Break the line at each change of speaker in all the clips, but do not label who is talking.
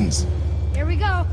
guns.
Here we go.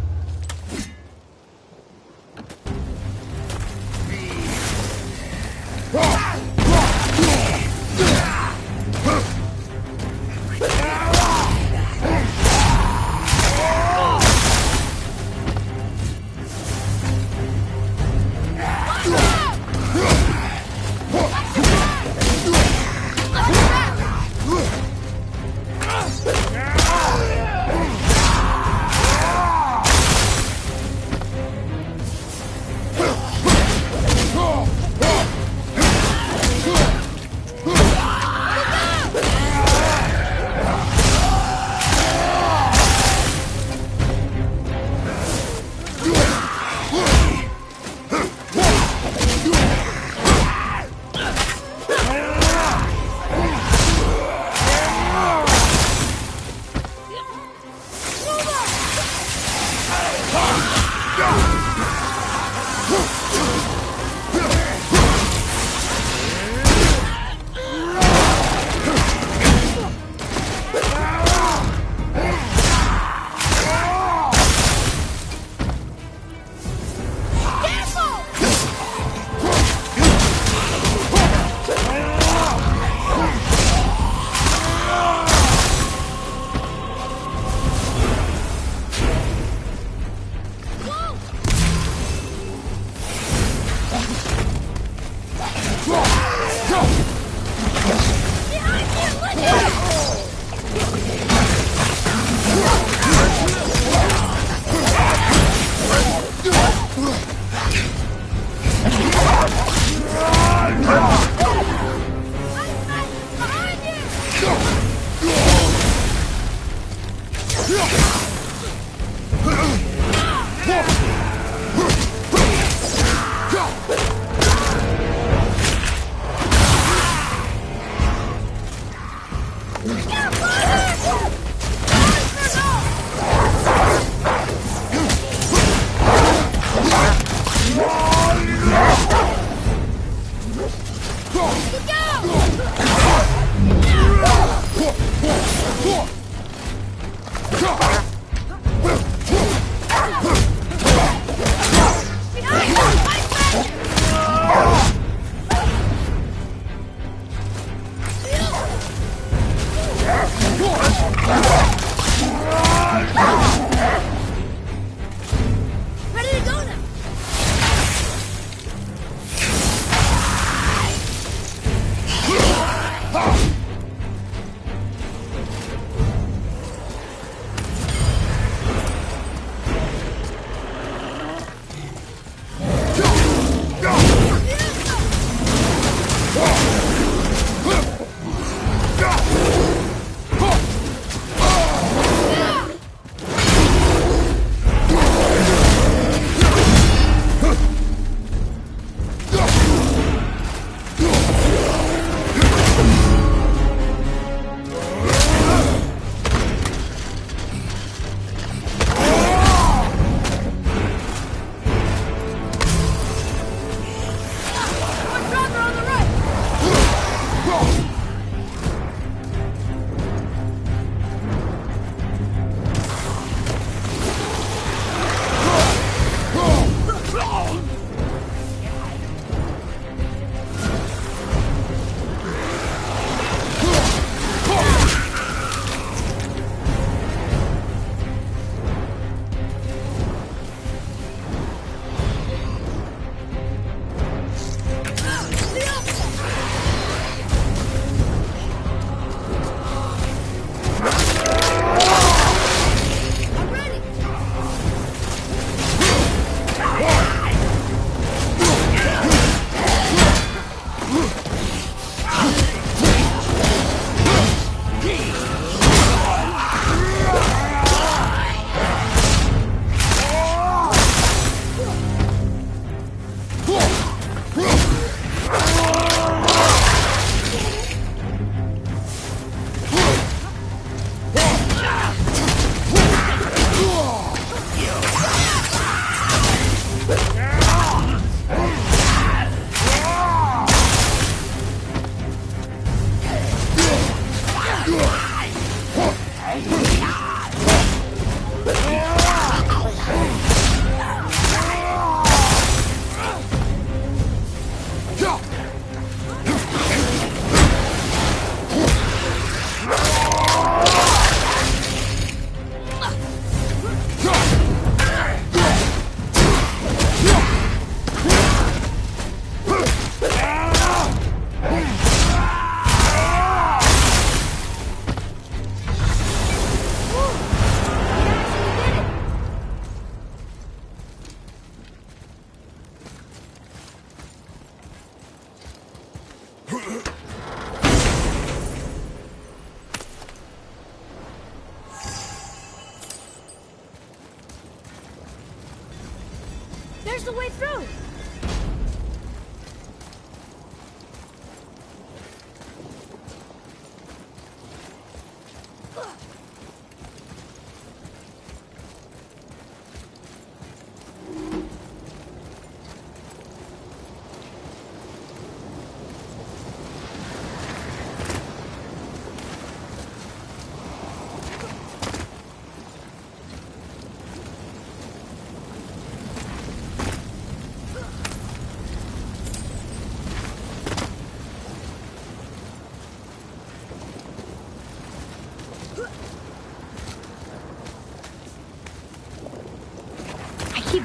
There's the way through!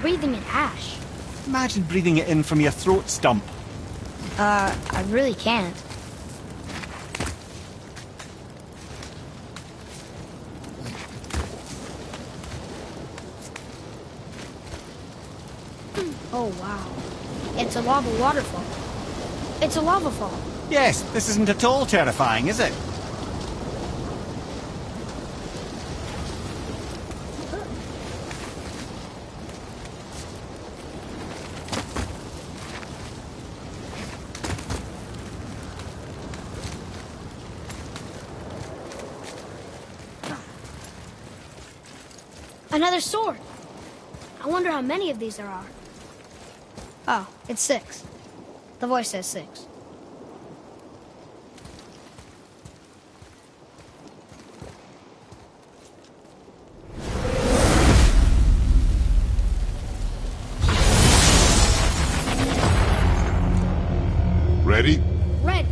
Breathing in ash.
Imagine breathing it in from your throat stump.
I really can't. Oh, wow. It's a lava waterfall. It's a lava fall.
Yes, this isn't at all terrifying, is it?
Another sword. I wonder how many of these there are. Oh, it's 6. The voice says 6.
Ready?
Ready.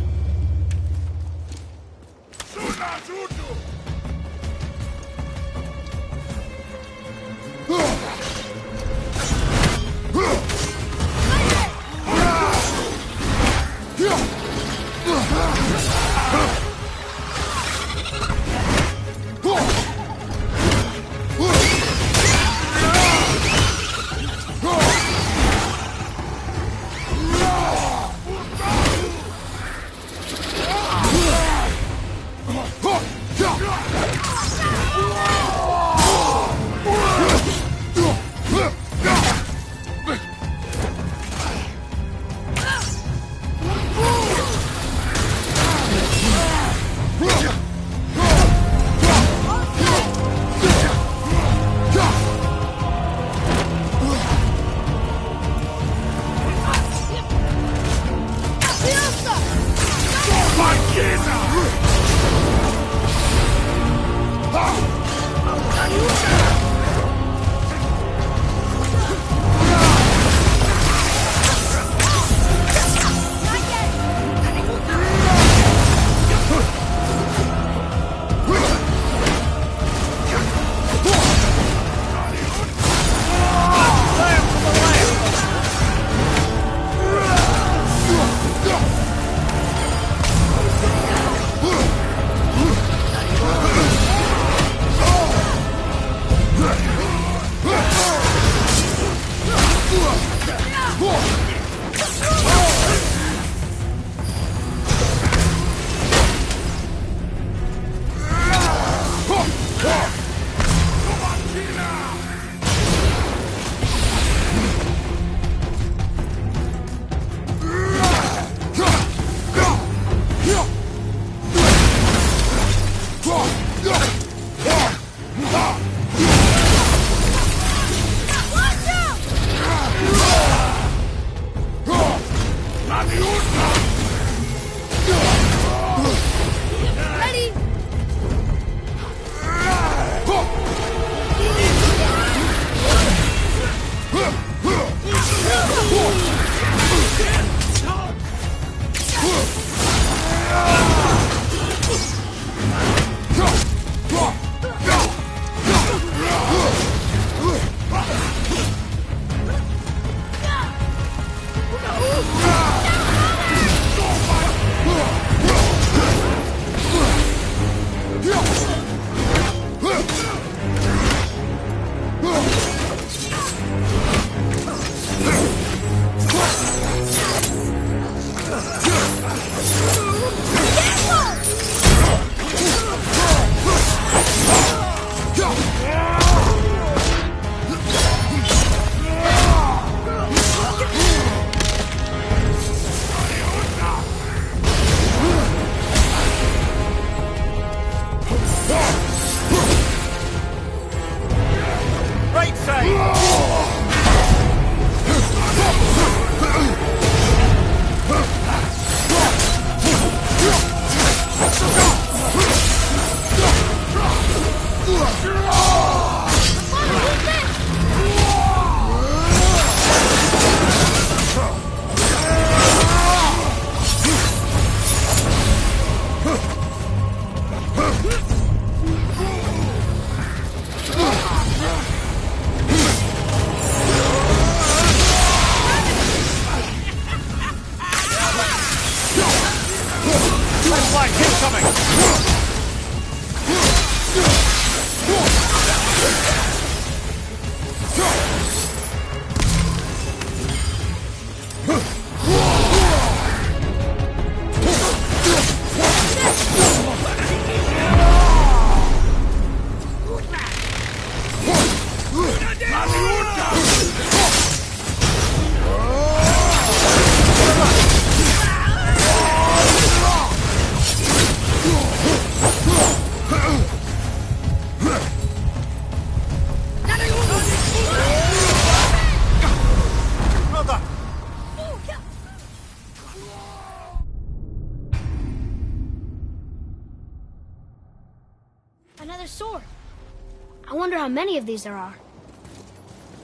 how many of these there are.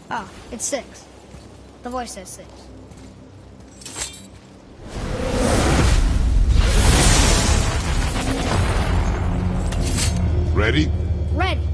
Oh, it's 6. The voice says 6.
Ready?
Ready.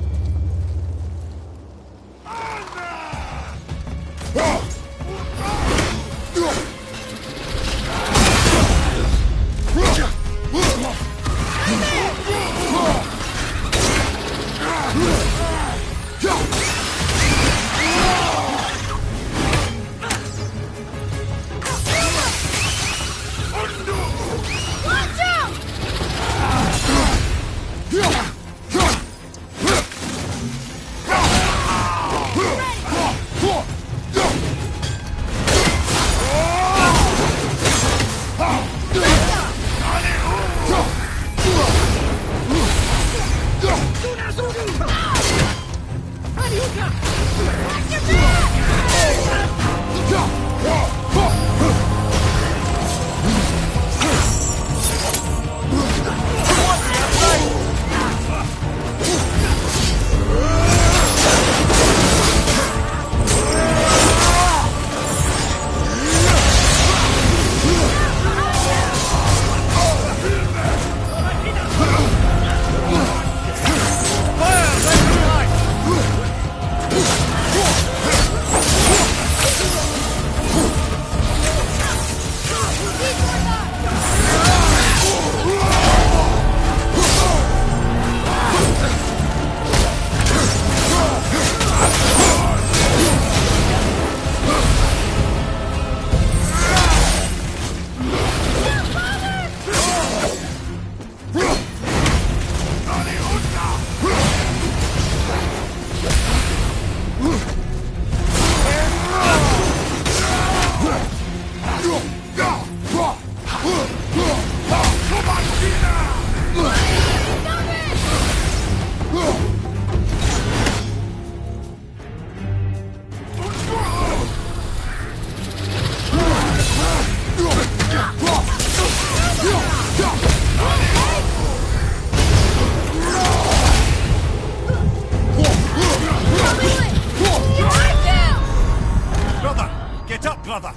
brother!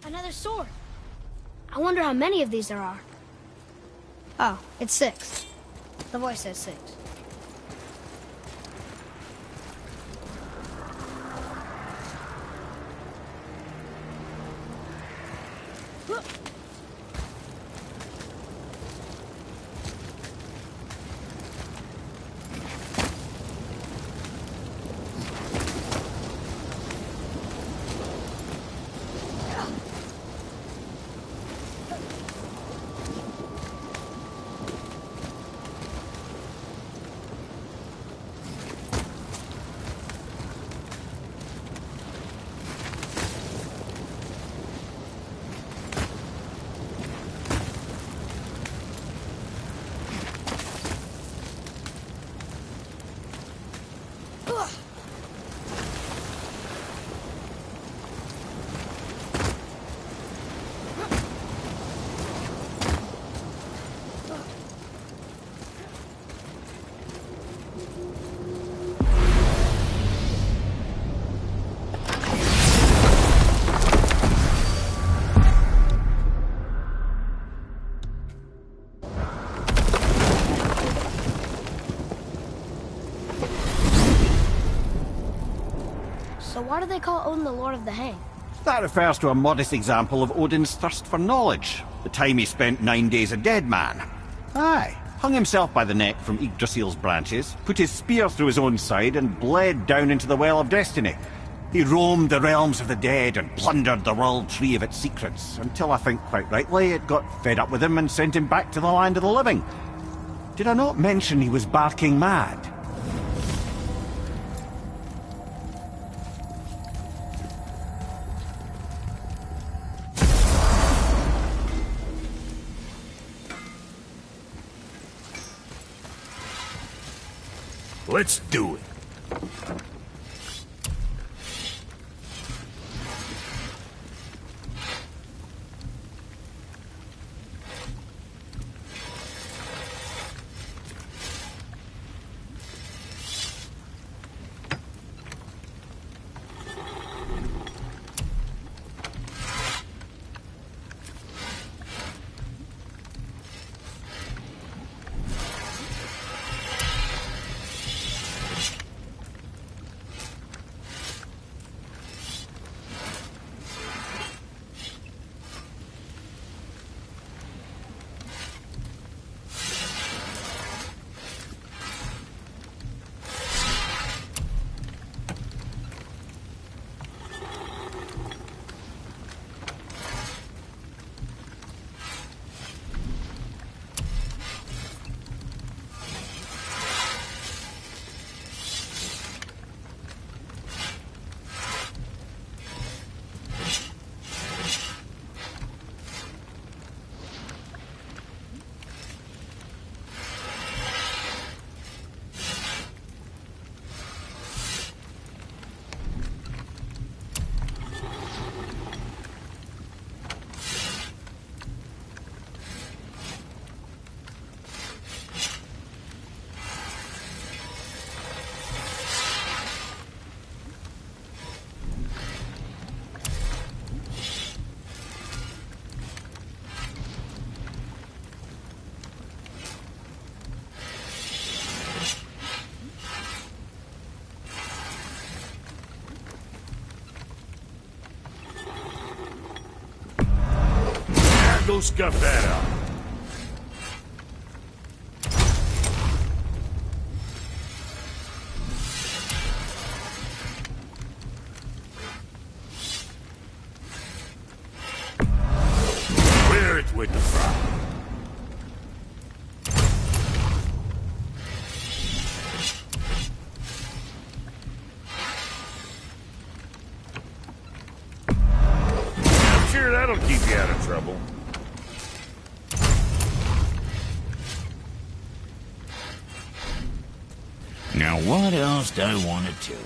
Another sword. I wonder how many of these there are. Oh, it's 6. The voice says 6. So why do they call Odin the Lord of the Hang?
That refers to a modest example of Odin's thirst for knowledge. The time he spent 9 days a dead man. Aye, hung himself by the neck from Yggdrasil's branches, put his spear through his own side and bled down into the Well of Destiny. He roamed the realms of the dead and plundered the World Tree of its secrets, until I think quite rightly it got fed up with him and sent him back to the land of the living. Did I not mention he was barking mad?
Let's do it. go scuff that up. Clear it with the fire. I'm sure that'll keep you out of trouble. Now what else do I want to do?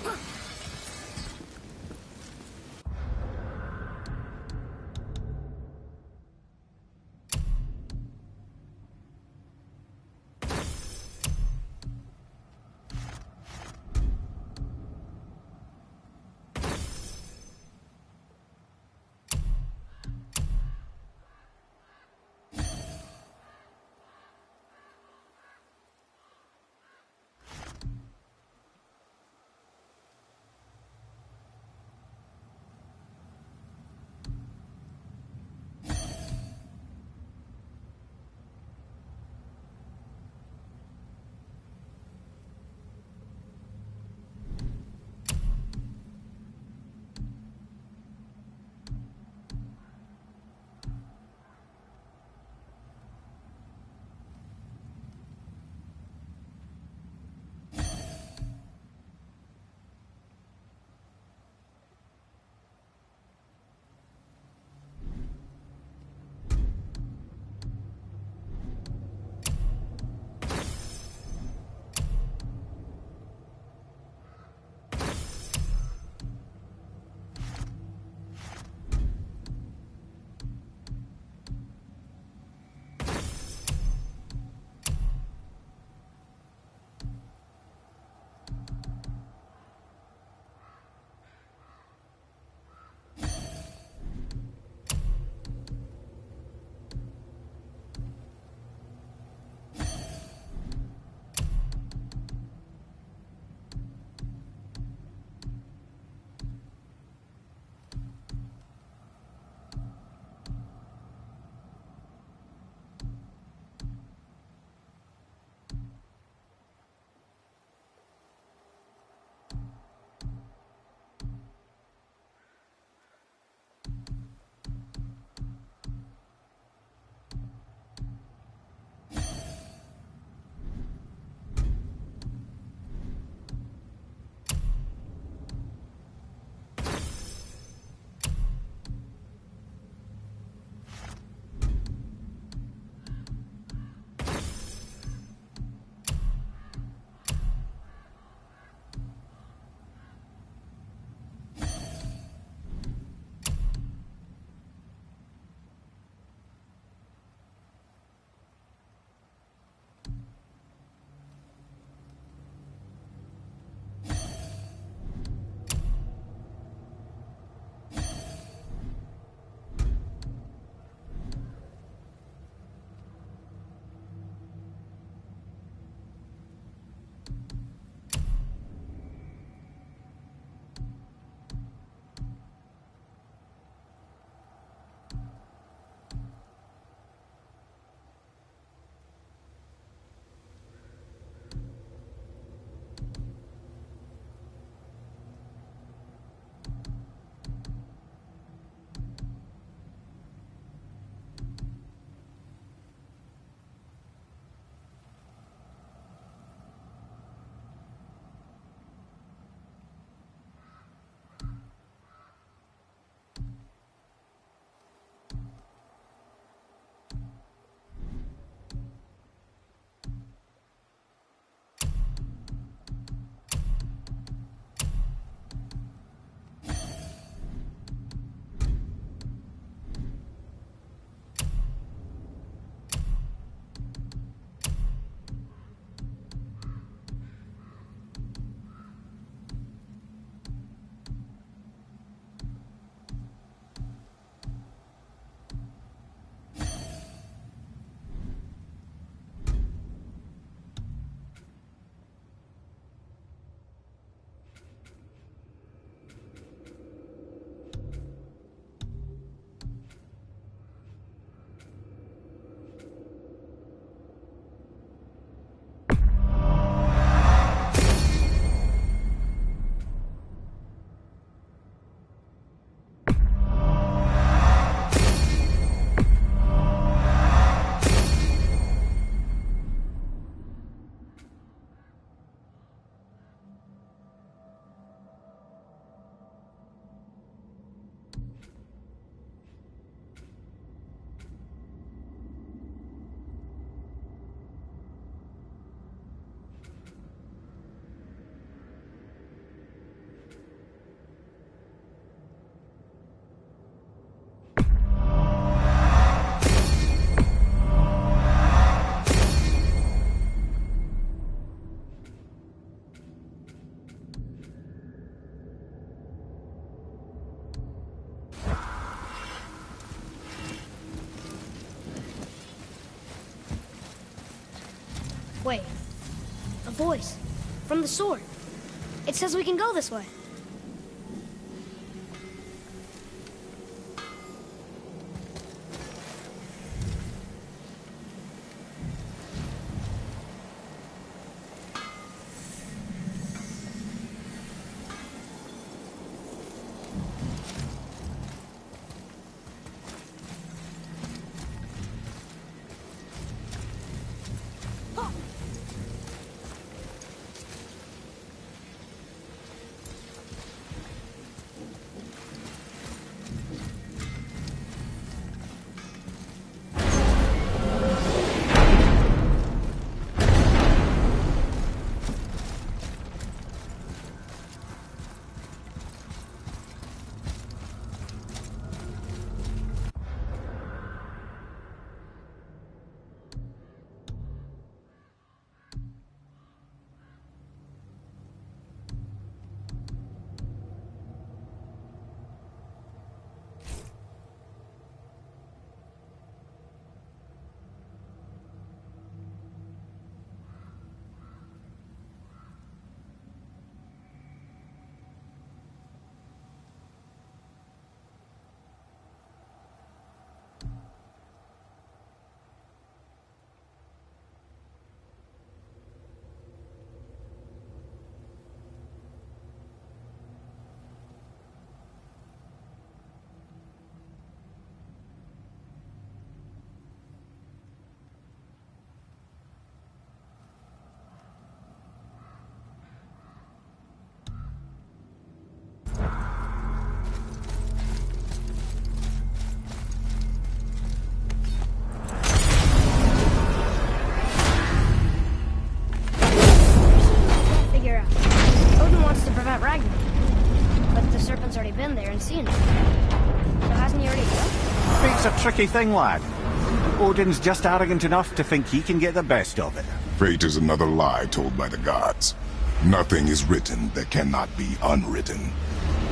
Wait. A voice. From the sword. It says we can go this way. Been there and seen it. So hasn't he already gone?
Fate's a tricky thing, lad. Odin's just arrogant enough to think he can get the best of it.
Fate is another lie told by the gods. Nothing is written that cannot be unwritten.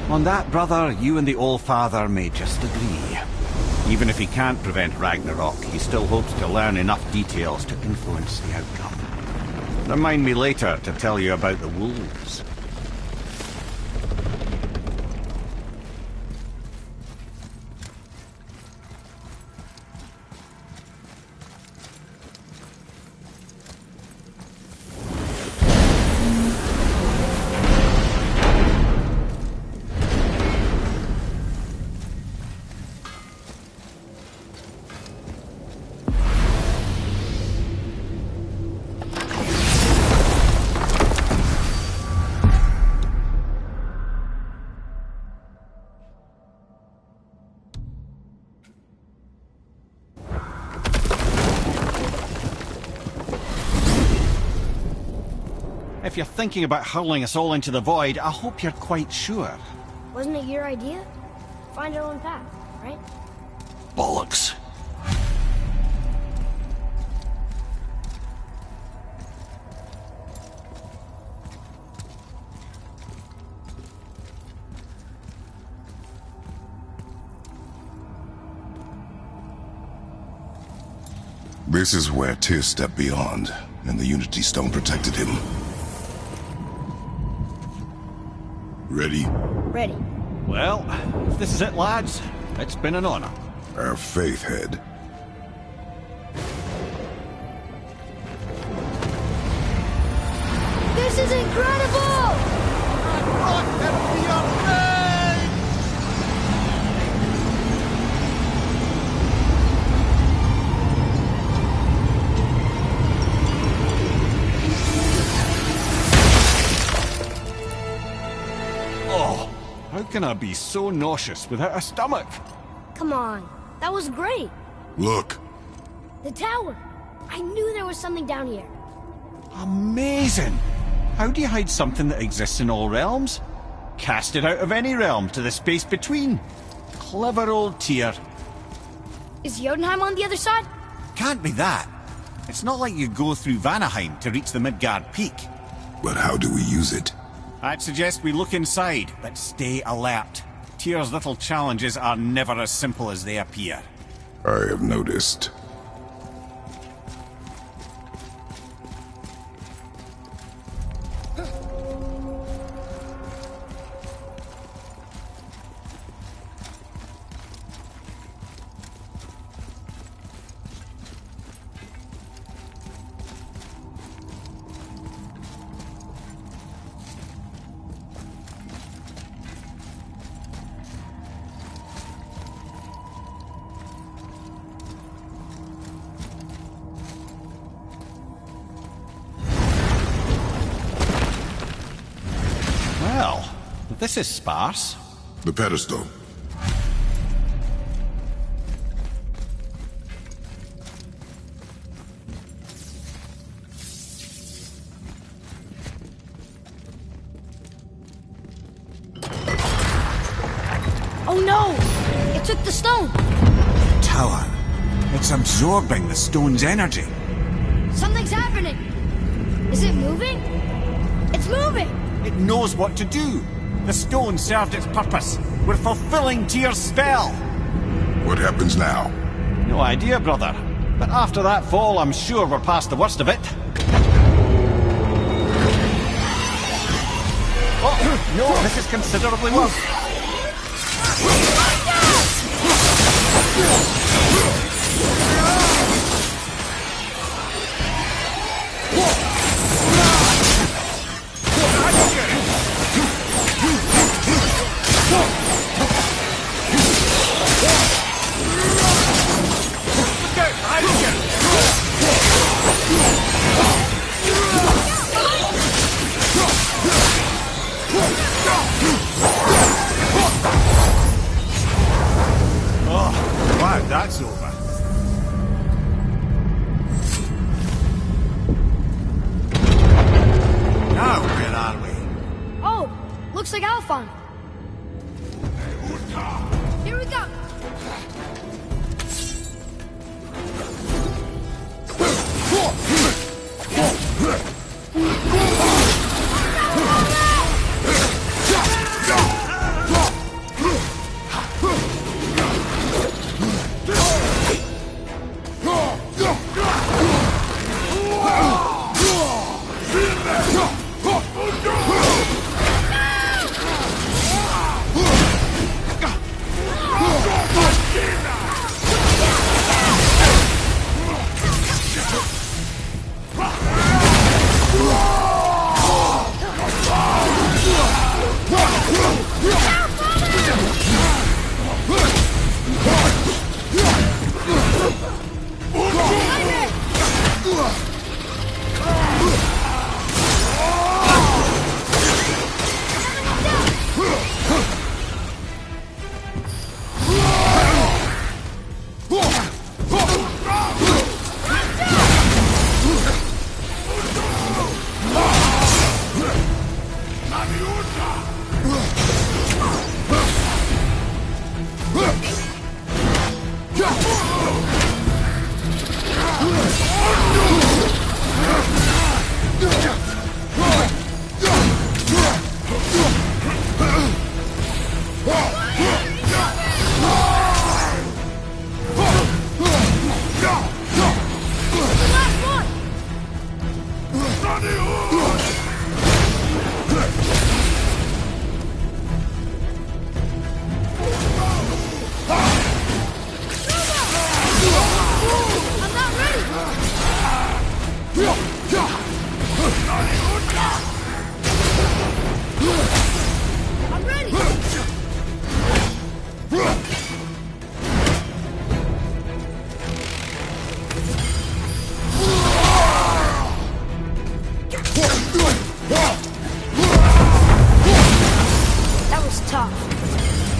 On that, brother, you and the All-Father may just agree. Even if he can't prevent Ragnarok, he still hopes to learn enough details to influence the outcome. Remind me later to tell you about the wolves. If you're thinking about hurling us all into the void, I hope you're quite sure.
Wasn't it your idea? Find our own path, right?
Bollocks.
This is where Tyr stepped beyond, and the Unity Stone protected him. Ready?
Ready.
Well, if this is it, lads, it's been an honor.
Our faith head.
This is incredible!
Oh, how can I be so nauseous without a stomach?
Come on, that was great.
Look.
The tower. I knew there was something down here.
Amazing! How do you hide something that exists in all realms? Cast it out of any realm to the space between. Clever old Tyr.
Is Jotunheim on the other side?
Can't be that. It's not like you go through Vanaheim to reach the Midgard Peak.
But how do we use it?
I'd suggest we look inside, but stay alert. Tyr's little challenges are never as simple as they appear.
I have noticed.
Well, this is sparse.
The pedestal.
Oh no! It took the stone!
Tower. It's absorbing the stone's energy.
Something's happening! Is it moving? It's moving!
It knows what to do. The stone served its purpose. We're fulfilling Tyr's spell.
What happens now?
No idea, brother. But after that fall, I'm sure we're past the worst of it. Oh, no, this is considerably worse.
Oh, wow, that's over. Now, where are we?
Oh, looks like Alphon. Here we go!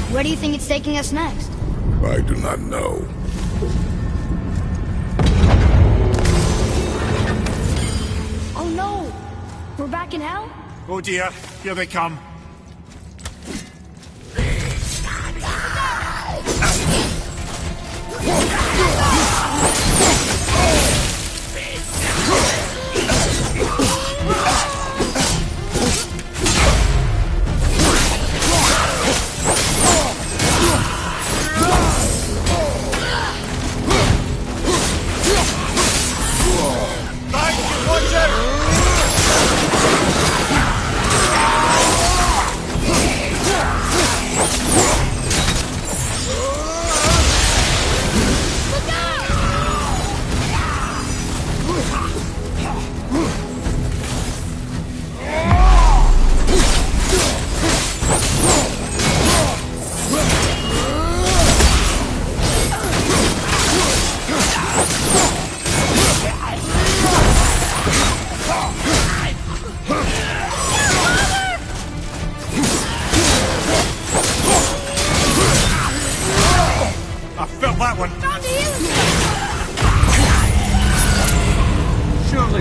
Where do you think it's taking us next?
I do not know.
Oh no! We're back in hell?
Oh dear, here they come.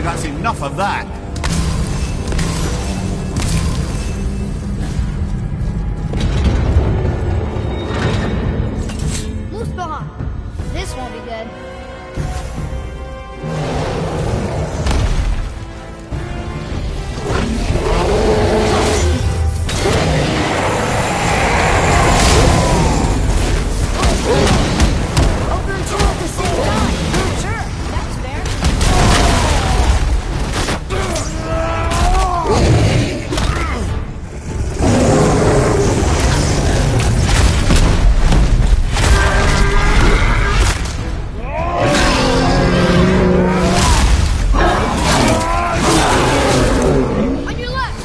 that's enough of that.
Muspelheim. This won't be good. Open two at the same time. Sure, that's fair. On your left.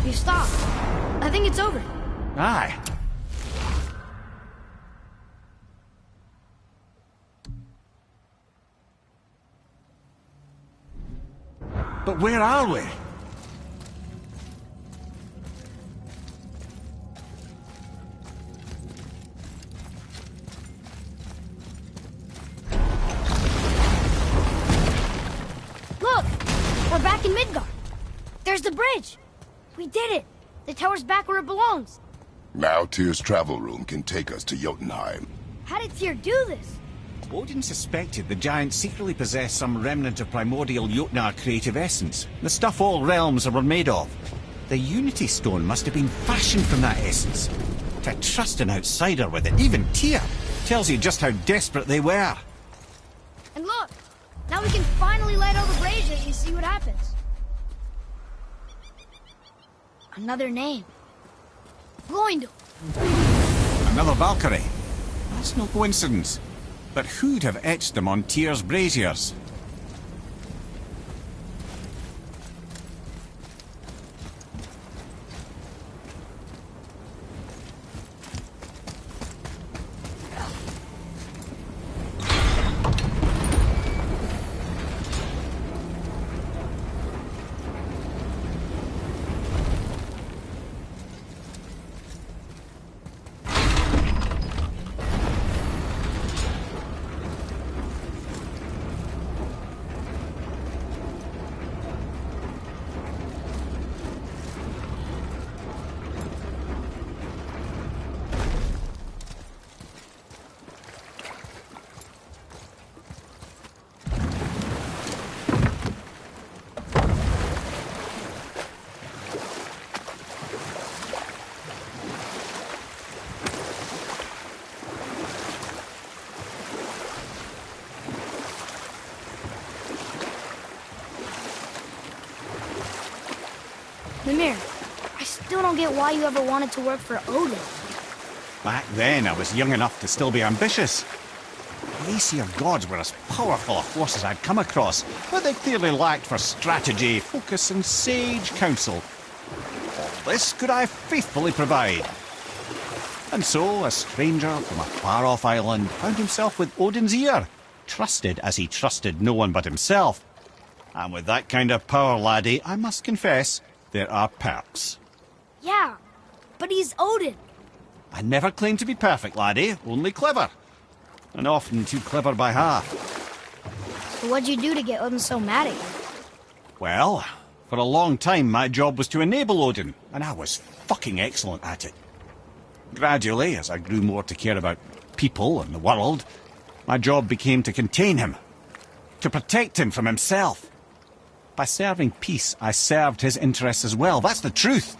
You stopped. I think it's over.
Aye. But where are we?
Look! We're back in Midgard. There's the bridge. We did it. The tower's back where it belongs.
Now Tyr's travel room can take us to Jotunheim.
How did Tyr do this?
Odin suspected the giants secretly possessed some remnant of primordial Jotnar creative essence, the stuff all realms were made of. The Unity Stone must have been fashioned from that essence. To trust an outsider with it, even Tyr, tells you just how desperate they were.
And look! Now we can finally light all the braziers and see what happens. Another name. Gloindel.
Another Valkyrie. That's no coincidence. But who'd have etched them on Tyr's braziers?
Mimir, I still don't get why you ever wanted to work for Odin.
Back then, I was young enough to still be ambitious. The Aesir gods were as powerful a force as I'd come across, but they clearly lacked for strategy, focus, and sage counsel. All this could I faithfully provide. And so, a stranger from a far-off island found himself with Odin's ear, trusted as he trusted no one but himself. And with that kind of power, laddie, I must confess, there are perks.
Yeah, but he's Odin.
I never claimed to be perfect, laddie, only clever. And often too clever by half.
So what'd you do to get Odin so mad at you?
Well, for a long time my job was to enable Odin, and I was fucking excellent at it.
Gradually, as I grew more to care about people and the world, my job became to contain him, to protect him from himself. By serving peace, I served his interests as well, that's the truth.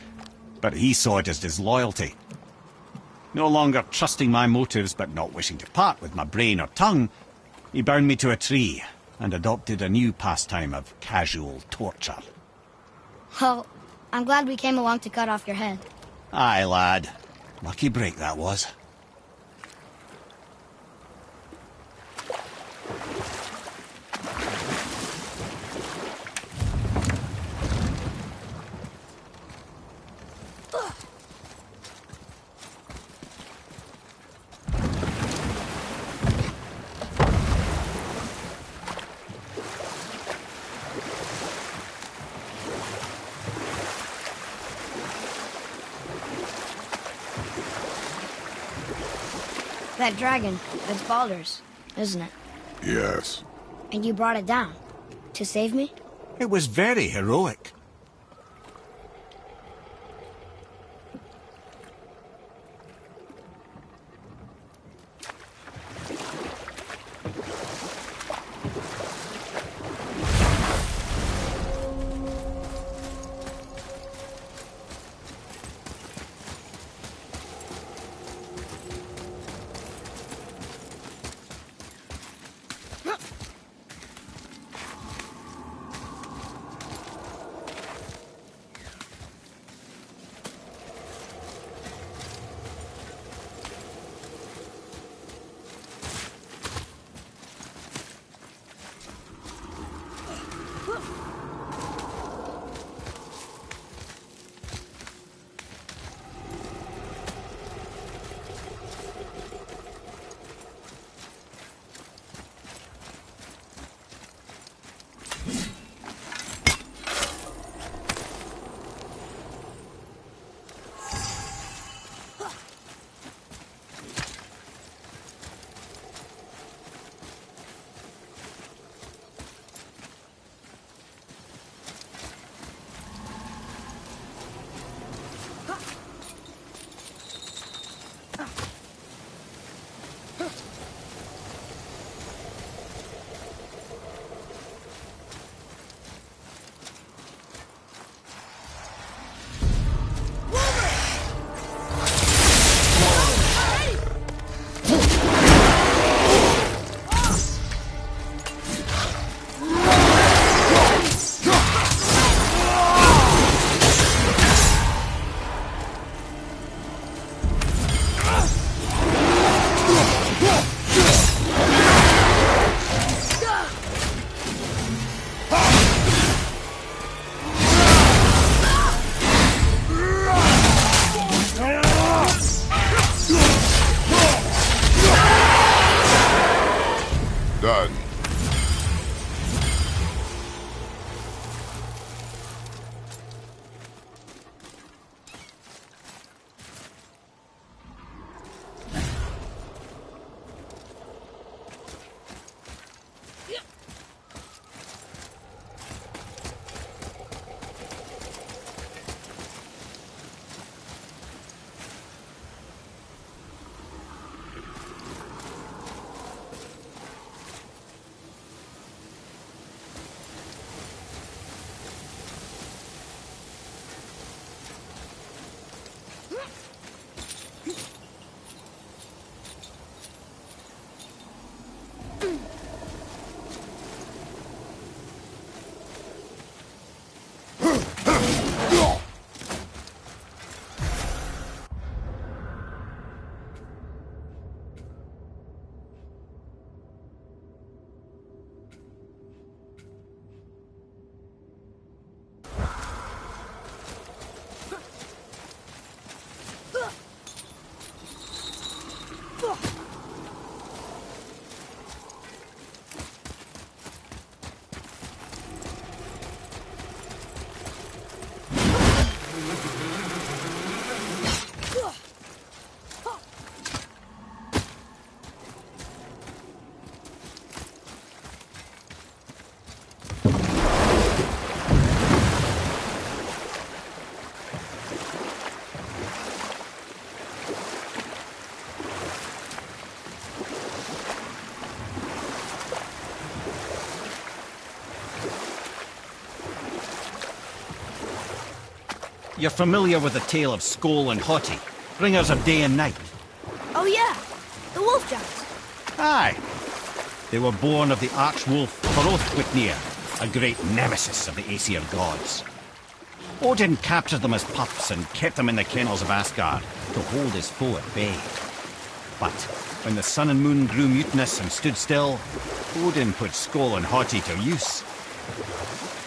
But he saw it as disloyalty. No longer trusting my motives, but not wishing to part with my brain or tongue, he bound me to a tree and adopted a new pastime of casual torture.
Well, I'm glad we came along to cut off your head.
Aye, lad. Lucky break that was.
That dragon, it's Baldur's, isn't it?
Yes.
And you brought it down to save me?
It was very heroic.
Done.
You're familiar with the tale of Skoll and Hoti, bringers of day and night?
Oh yeah, the wolf giants.
Aye. They were born of the arch-wolf Hrothwitnir, a great nemesis of the Aesir gods. Odin captured them as pups and kept them in the kennels of Asgard to hold his foe at bay. But when the sun and moon grew mutinous and stood still, Odin put Skoll and Hoti to use.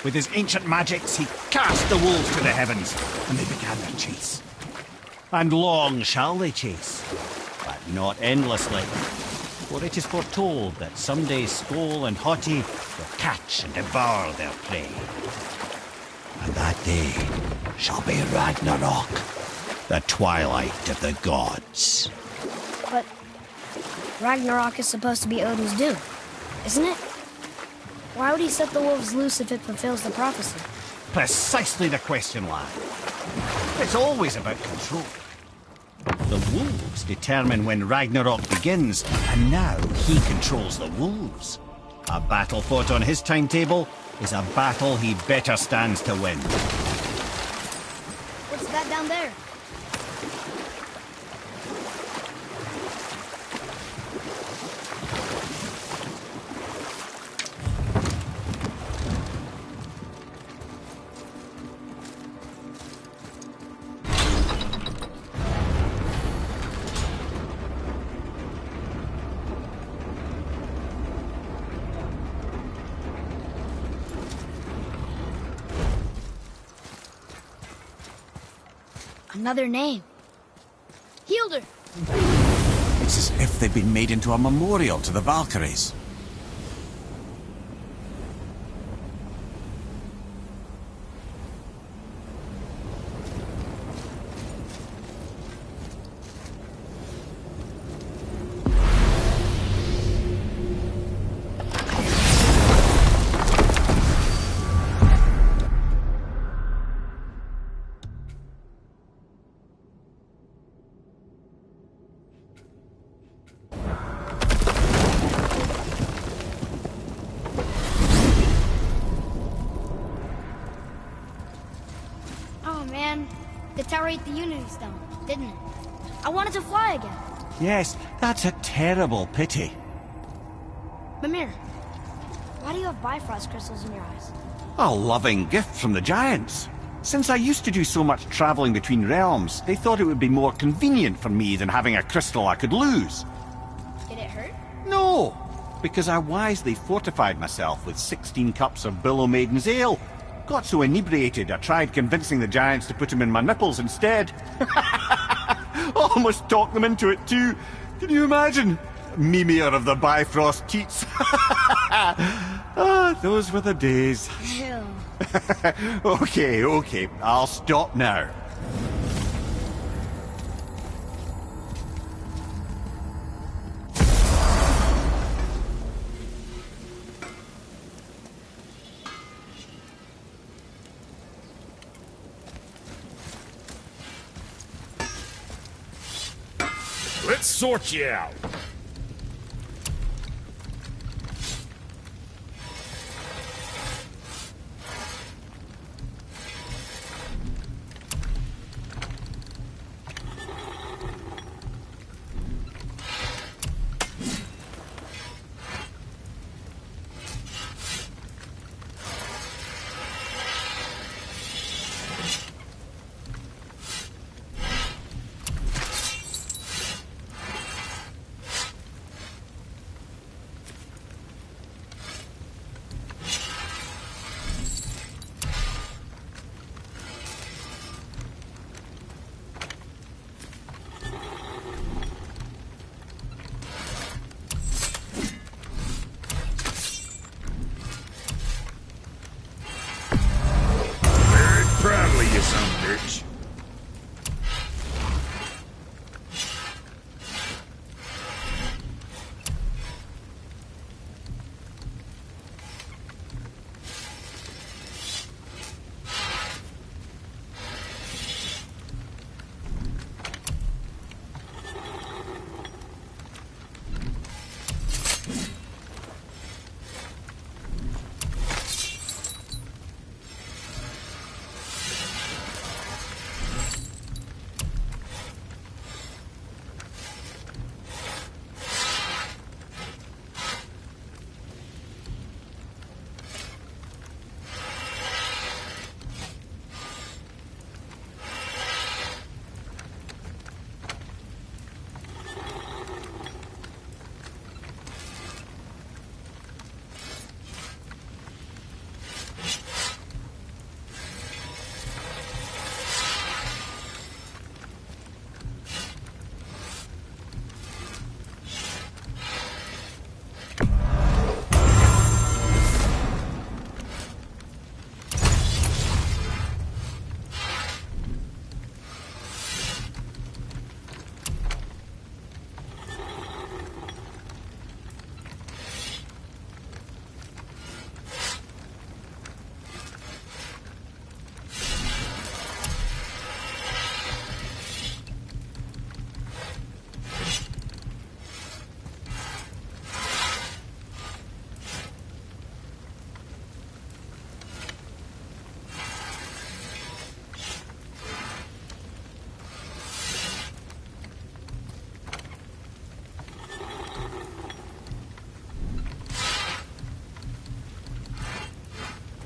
With his ancient magics, he cast the wolves to the heavens, and they began their chase. And long shall they chase, but not endlessly. For it is foretold that someday Skoll and Hoti will catch and devour their prey. And that day shall be Ragnarok, the twilight of the gods.
But Ragnarok is supposed to be Odin's doom, isn't it? Why would he set the wolves loose if it fulfills the prophecy?
Precisely the question, lad. It's always about control. The wolves determine when Ragnarok begins, and now he controls the wolves. A battle fought on his timetable is a battle he better stands to win.
What's that down there? Another name. Hildur!
It's as if they've been made into a memorial to the Valkyries.
Oh man, the tower ate the Unity Stone, didn't it? I wanted to fly again.
Yes, that's a terrible pity.
Mimir, why do you have Bifrost crystals in your eyes?
A loving gift from the giants. Since I used to do so much traveling between realms, they thought it would be more convenient for me than having a crystal I could lose.
Did it hurt?
No, because I wisely fortified myself with 16 cups of Billow Maiden's ale. Got so inebriated, I tried convincing the giants to put them in my nipples instead. Almost talked them into it too. Can you imagine? Mimir of the Bifrost Teats. Ah, those were the days.
Ew.
Okay, I'll stop now.
Let's sort you out.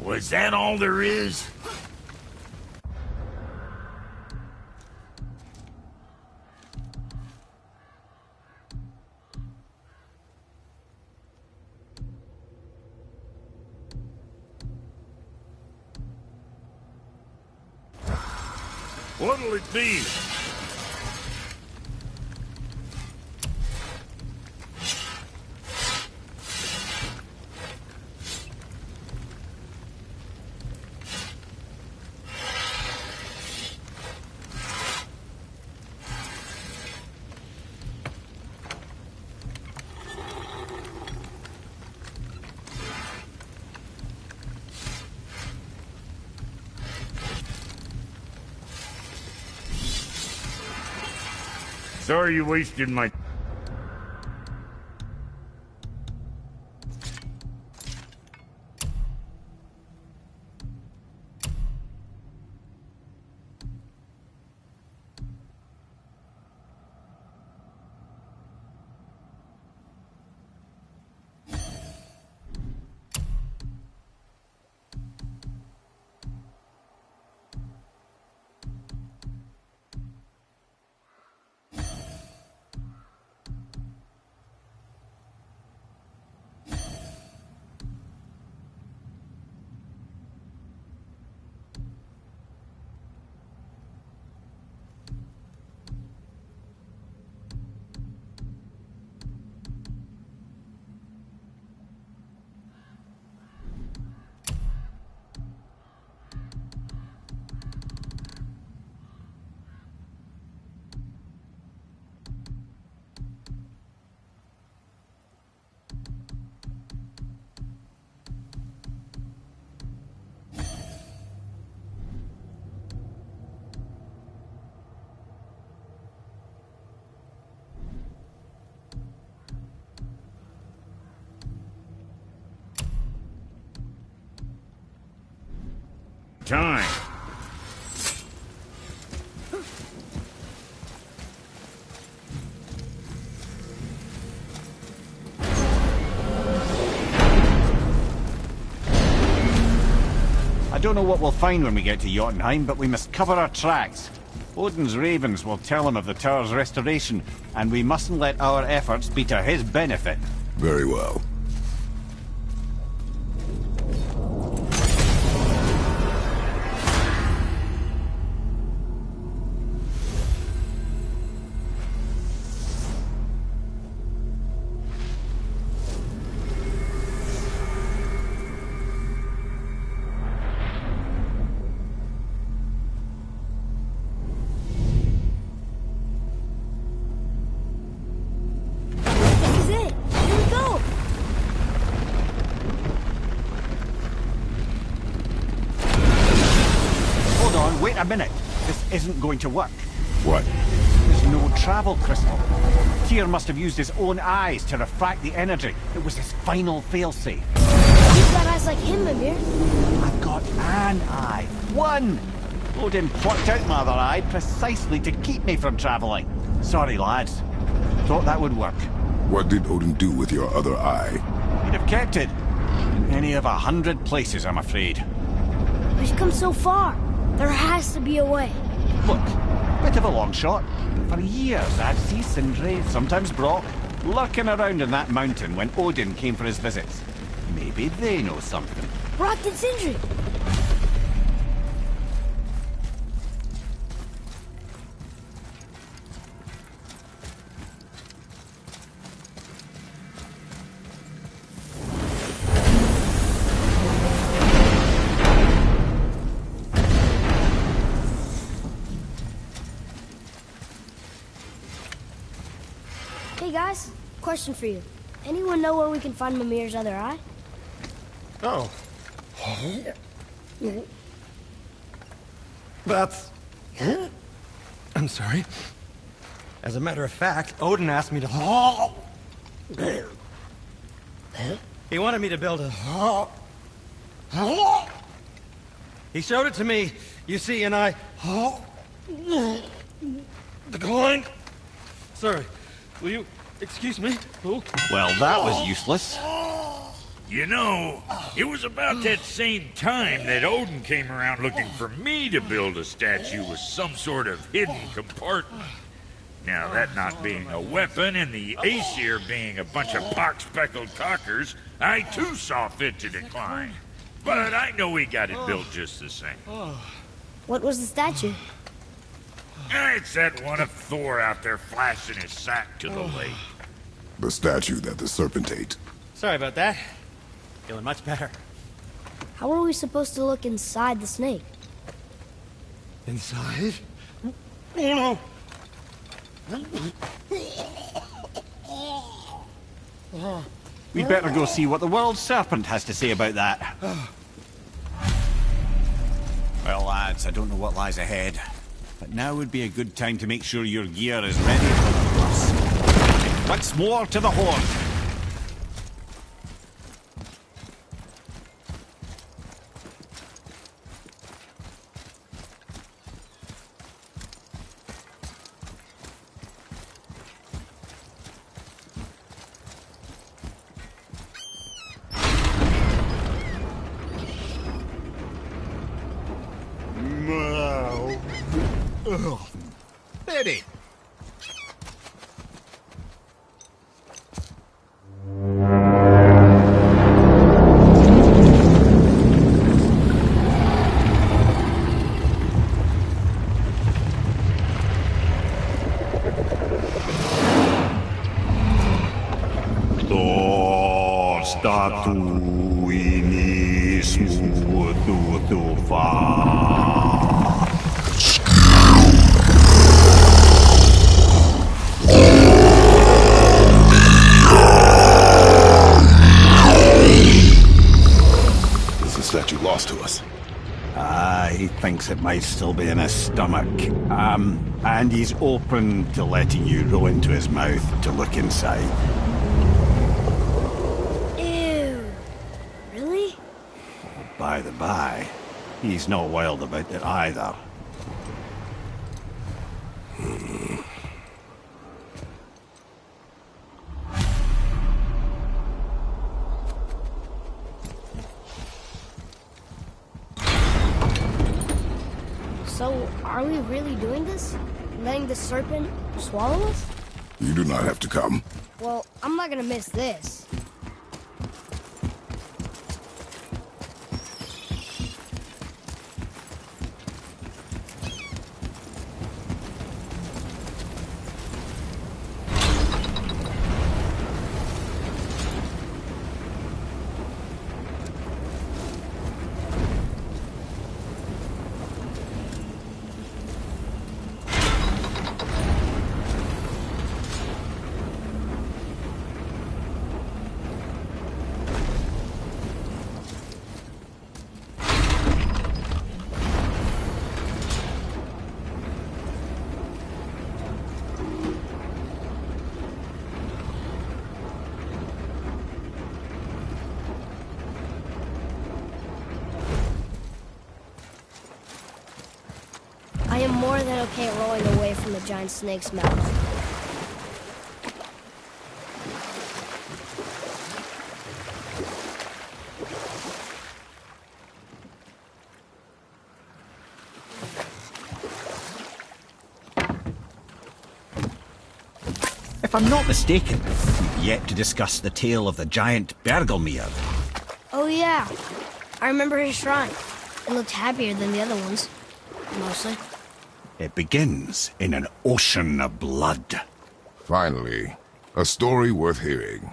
Was that all there is? What'll it be? Sorry you wasted my... Time.
I don't know what we'll find when we get to Jotunheim, but we must cover our tracks. Odin's ravens will tell him of the tower's restoration, and we mustn't let our efforts be to his benefit.
Very well.
Wait a minute. This isn't going to work.
What?
There's no travel crystal. Tyr must have used his own eyes to refract the energy. It was his final failsafe.
You've got eyes like him, Mimir.
I've got an eye. One! Odin plucked out my other eye precisely to keep me from traveling. Sorry, lads. Thought that would work.
What did Odin do with your other eye?
He'd have kept it. In any of 100 places, I'm afraid.
We've come so far. There has to be a way.
Look, bit of a long shot. For years, I'd see Sindri, sometimes Brock, lurking around in that mountain when Odin came for his visits. Maybe they know something.
Brock and Sindri. Hey guys, question for you. Anyone know where we can find Mimir's other eye?
Oh. That's... I'm sorry. As a matter of fact, Odin asked me to... He wanted me to build a... He showed it to me, you see, and I... Declined. Sorry. Will you excuse me? Oh.
Well, that was useless.
You know, it was about that same time that Odin came around looking for me to build a statue with some sort of hidden compartment. Now, that not being a weapon and the Aesir being a bunch of pox-speckled cockers, I too saw fit to decline. But I know he got it built just the same.
What was the statue?
It's that one of Thor out there flashing his sack to the lake.
The statue that the serpent ate.
Sorry about that. Feeling much better.
How are we supposed to look inside the snake?
Inside? Oh no!
We'd better go see what the world serpent has to say about that. Well, lads, I don't know what lies ahead, but now would be a good time to make sure your gear is ready for the thrust. Once more to the Horde.
Ready.
It might still be in his stomach. And he's open to letting you roll into his mouth to look inside.
Ew. Really?
By the by, he's not wild about it either.
So, are we really doing this? Letting the serpent swallow us?
You do not have to come.
Well, I'm not gonna miss this. I am more than okay rolling away from the giant snake's mouth.
If I'm not mistaken, we've yet to discuss the tale of the giant Bergelmir.
Oh yeah, I remember his shrine. It looked happier than the other ones, mostly.
It begins in an ocean of blood.
Finally, a story worth hearing.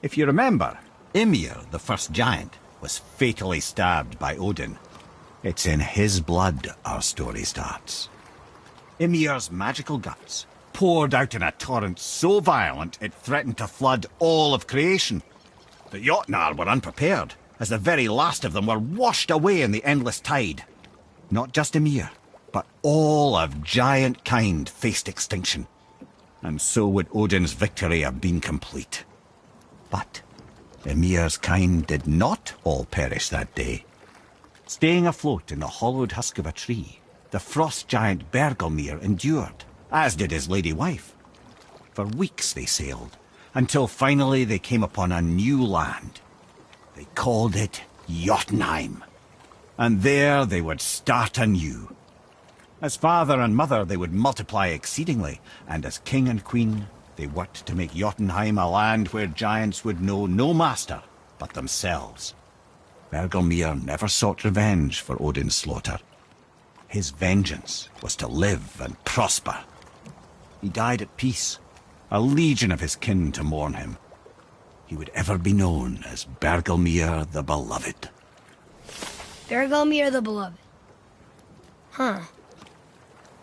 If you remember, Ymir, the first giant, was fatally stabbed by Odin. It's in his blood our story starts. Ymir's magical guts poured out in a torrent so violent it threatened to flood all of creation. The Jotnar were unprepared, as the very last of them were washed away in the endless tide. Not just Ymir, but all of giant kind faced extinction. And so would Odin's victory have been complete. But Ymir's kind did not all perish that day. Staying afloat in the hollowed husk of a tree, the frost giant Bergelmir endured, as did his lady wife. For weeks they sailed, until finally they came upon a new land. They called it Jotunheim. And there they would start anew. As father and mother, they would multiply exceedingly, and as king and queen, they worked to make Jotunheim a land where giants would know no master but themselves. Bergelmir never sought revenge for Odin's slaughter. His vengeance was to live and prosper. He died at peace, a legion of his kin to mourn him. He would ever be known as Bergelmir the Beloved.
Bergelmir the Beloved. Huh.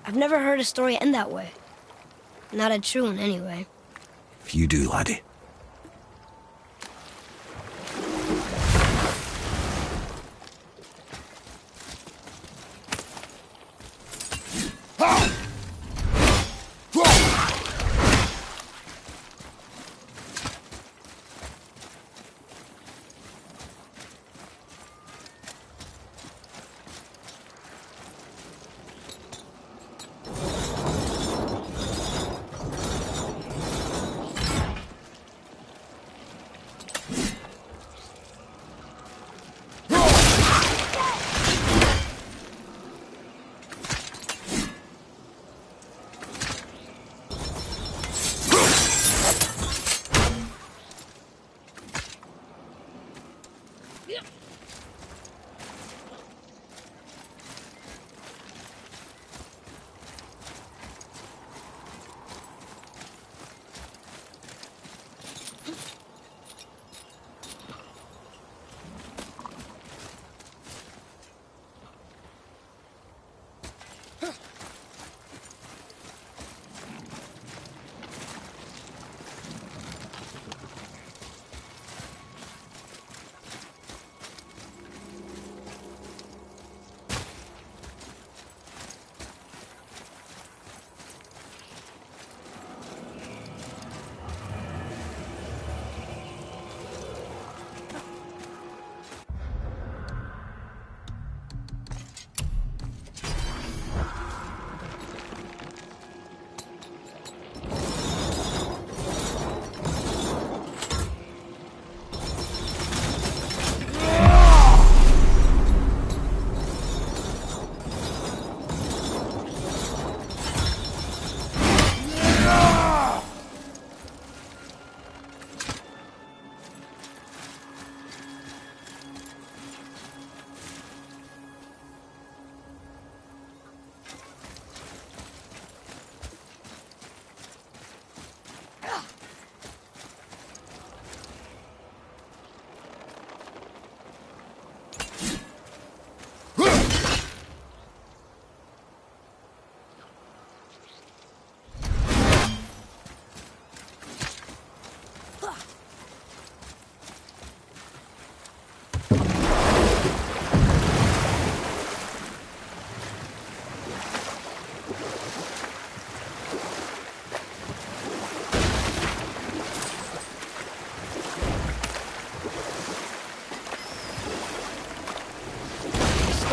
I've never heard a story end that way. Not a true one, anyway.
If you do, laddie.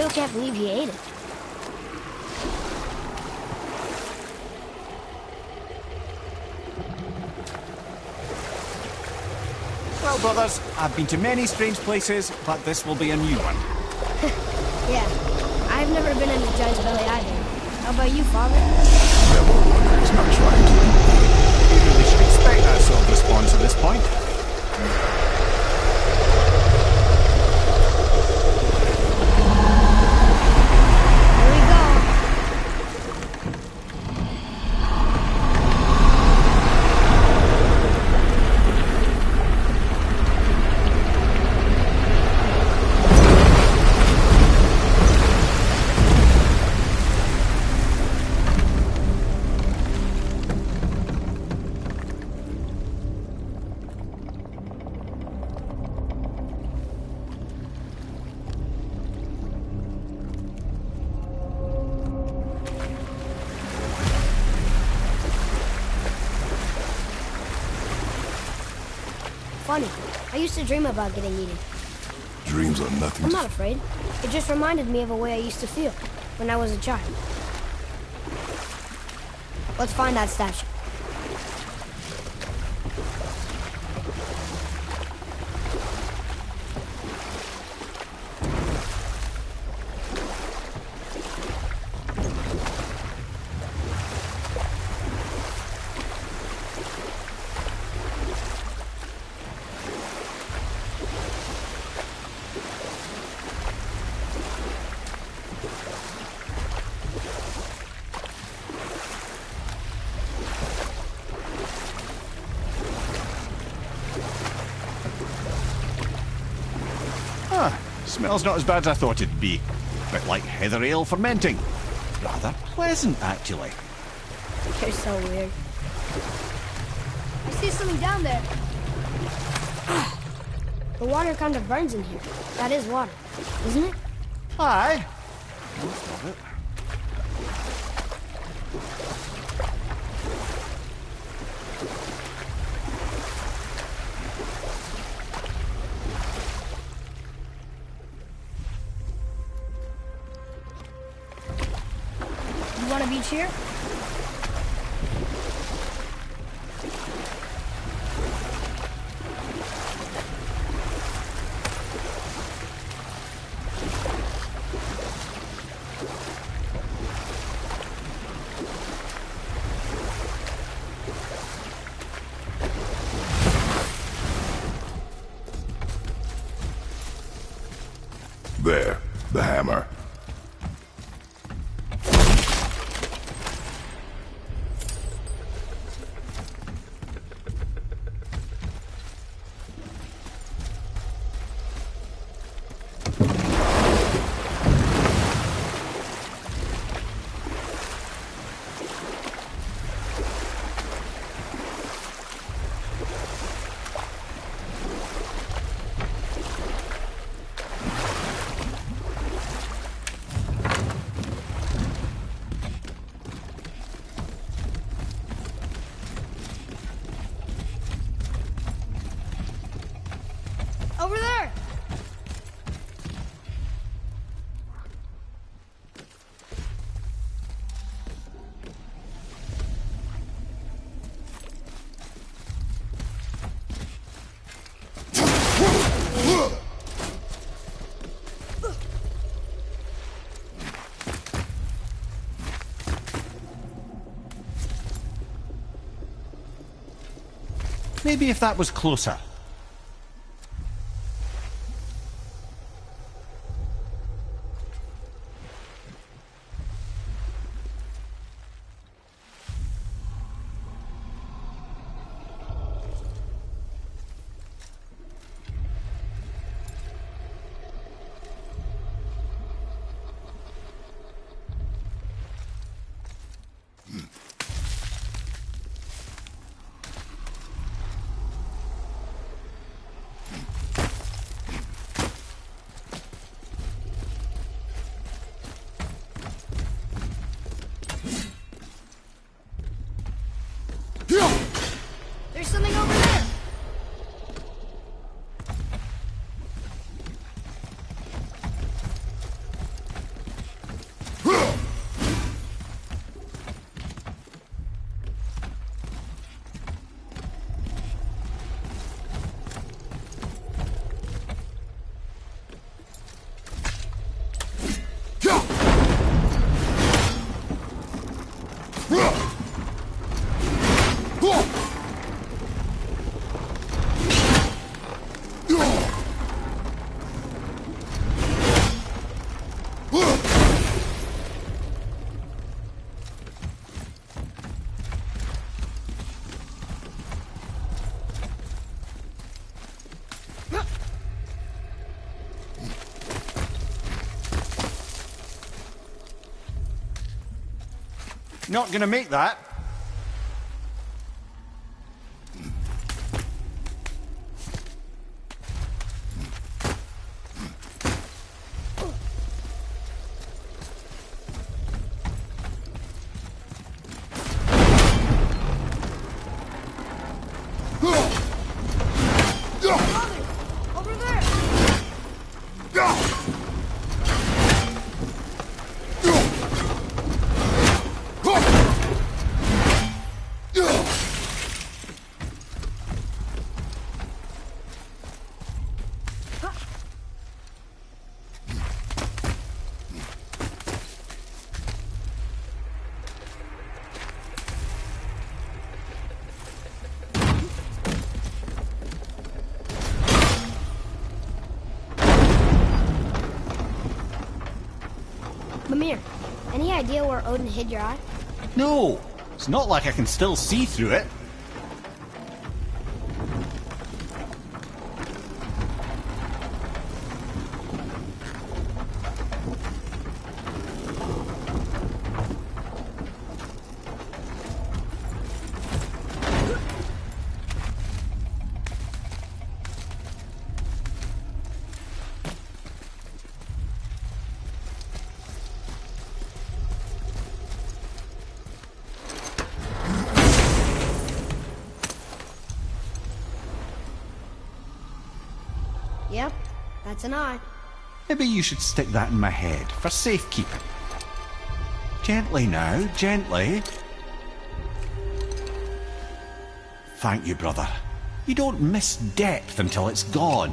Still can't believe he ate it.
Well, brothers, I've been to many strange places, but this will be a new one.
Yeah, I've never been in the giant's belly either. How about you, Father?
Never one is not trying to.
You really should expect that sort of response at this point.
Here we go. Funny. I used to dream about getting eaten.
Dreams are nothing
I'm
to...
not afraid. It just reminded me of a way I used to feel when I was a child. Let's find that statue.
Smells not as bad as I thought it'd be. Bit like heather ale fermenting. Rather pleasant, actually.
You're so weird. I see something down there. The water kind of burns in here. That is water, isn't it?
Aye. Most of it.
You want a beach here?
There, the hammer.
Over there!
Maybe if that was closer.
There's something over there!
Not gonna make that.
Over there! Mimir, any idea where Odin hid your eye?
No, it's not like I can still see through it.
Yep, that's an eye.
Maybe you should stick that in my head for safekeeping. Gently now, gently. Thank you, brother. You don't miss depth until it's gone.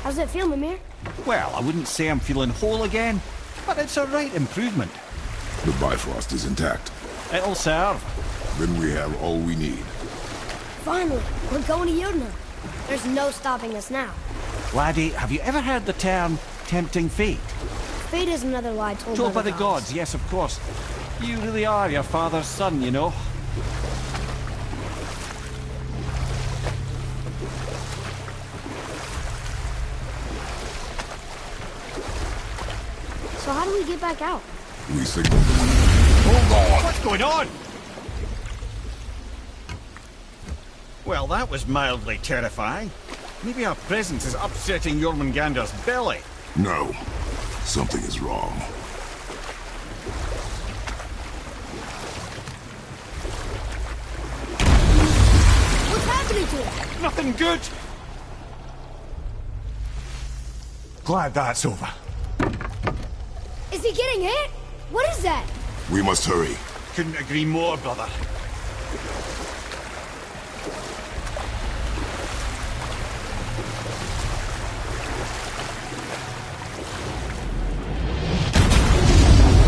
How's it feel, Mimir?
Well, I wouldn't say I'm feeling whole again, but it's a right improvement.
The Bifrost is intact.
It'll serve.
Then we have all we need.
Finally, we're going to Yudna. There's no stopping us now.
Laddie, have you ever heard the term tempting fate?
Fate is another lie
Told by the gods, yes, of course. You really are your father's son, you know.
So how do we get back out?
We signal them. Hold on!
What's going on? Well, that was mildly terrifying. Maybe our presence is upsetting Jormungandr's belly.
No. Something is wrong.
What's happening to it?
Nothing good. Glad that's over.
Is he getting hit? What is that?
We must hurry.
Couldn't agree more, brother.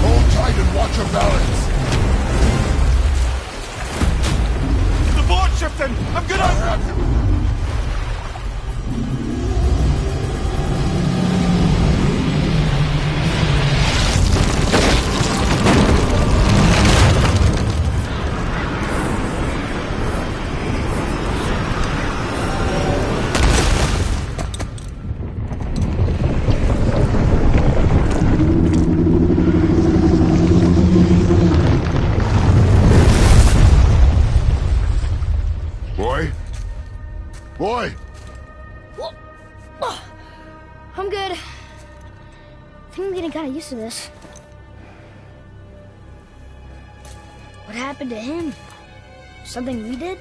Hold tight and watch your balance.
The boat's shifting! I'm gonna...
I have you. Boy!
I'm good. I think I'm getting kind of used to this. What happened to him? Something we did?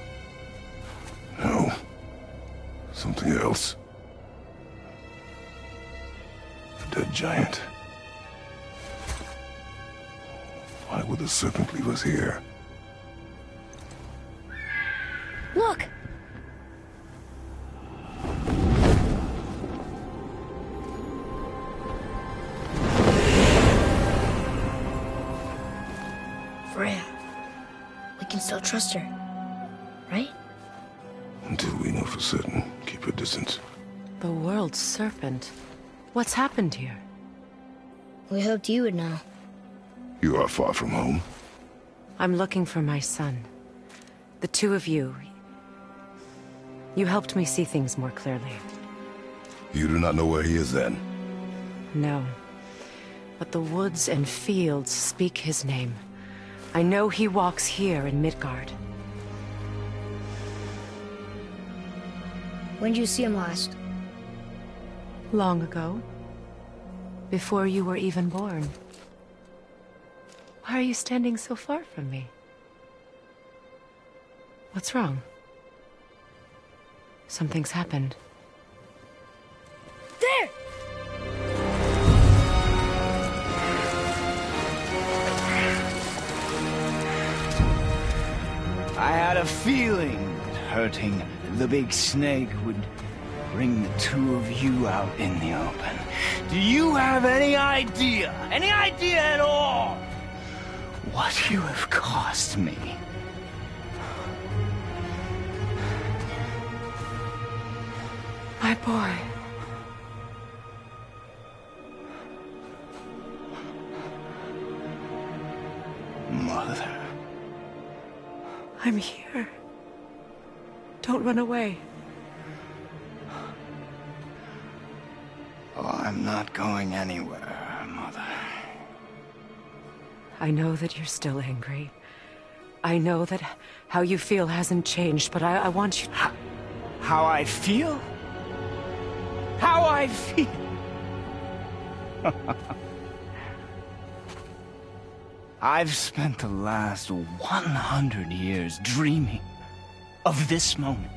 No. Something else. A dead giant. Why would the serpent leave us here?
Look! Freya. We can still trust her, right?
Until we know for certain, keep your distance.
The world's serpent. What's happened here?
We hoped you would know.
You are far from home.
I'm looking for my son. The two of you. You helped me see things more clearly.
You do not know where he is then?
No. But the woods and fields speak his name. I know he walks here in Midgard.
When did you see him last?
Long ago. Before you were even born. Why are you standing so far from me? What's wrong? Something's happened.
There!
I had a feeling that hurting the big snake would bring the two of you out in the open. Do you have any idea at all, what you have cost me?
My boy.
Mother.
I'm here. Don't run away.
Oh, I'm not going anywhere, Mother.
I know that you're still angry. I know that how you feel hasn't changed, but I want you...
How I feel? How I feel? I've spent the last 100 years dreaming of this moment.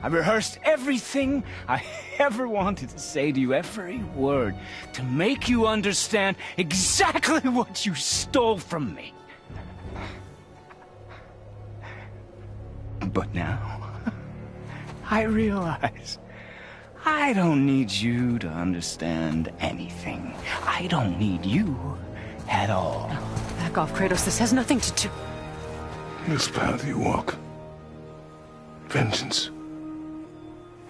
I rehearsed everything I ever wanted to say to you, every word, to make you understand exactly what you stole from me. But now, I realize I don't need you to understand anything. I don't need you at all.
No, back off, Kratos. This has nothing to do...
This path you walk, vengeance,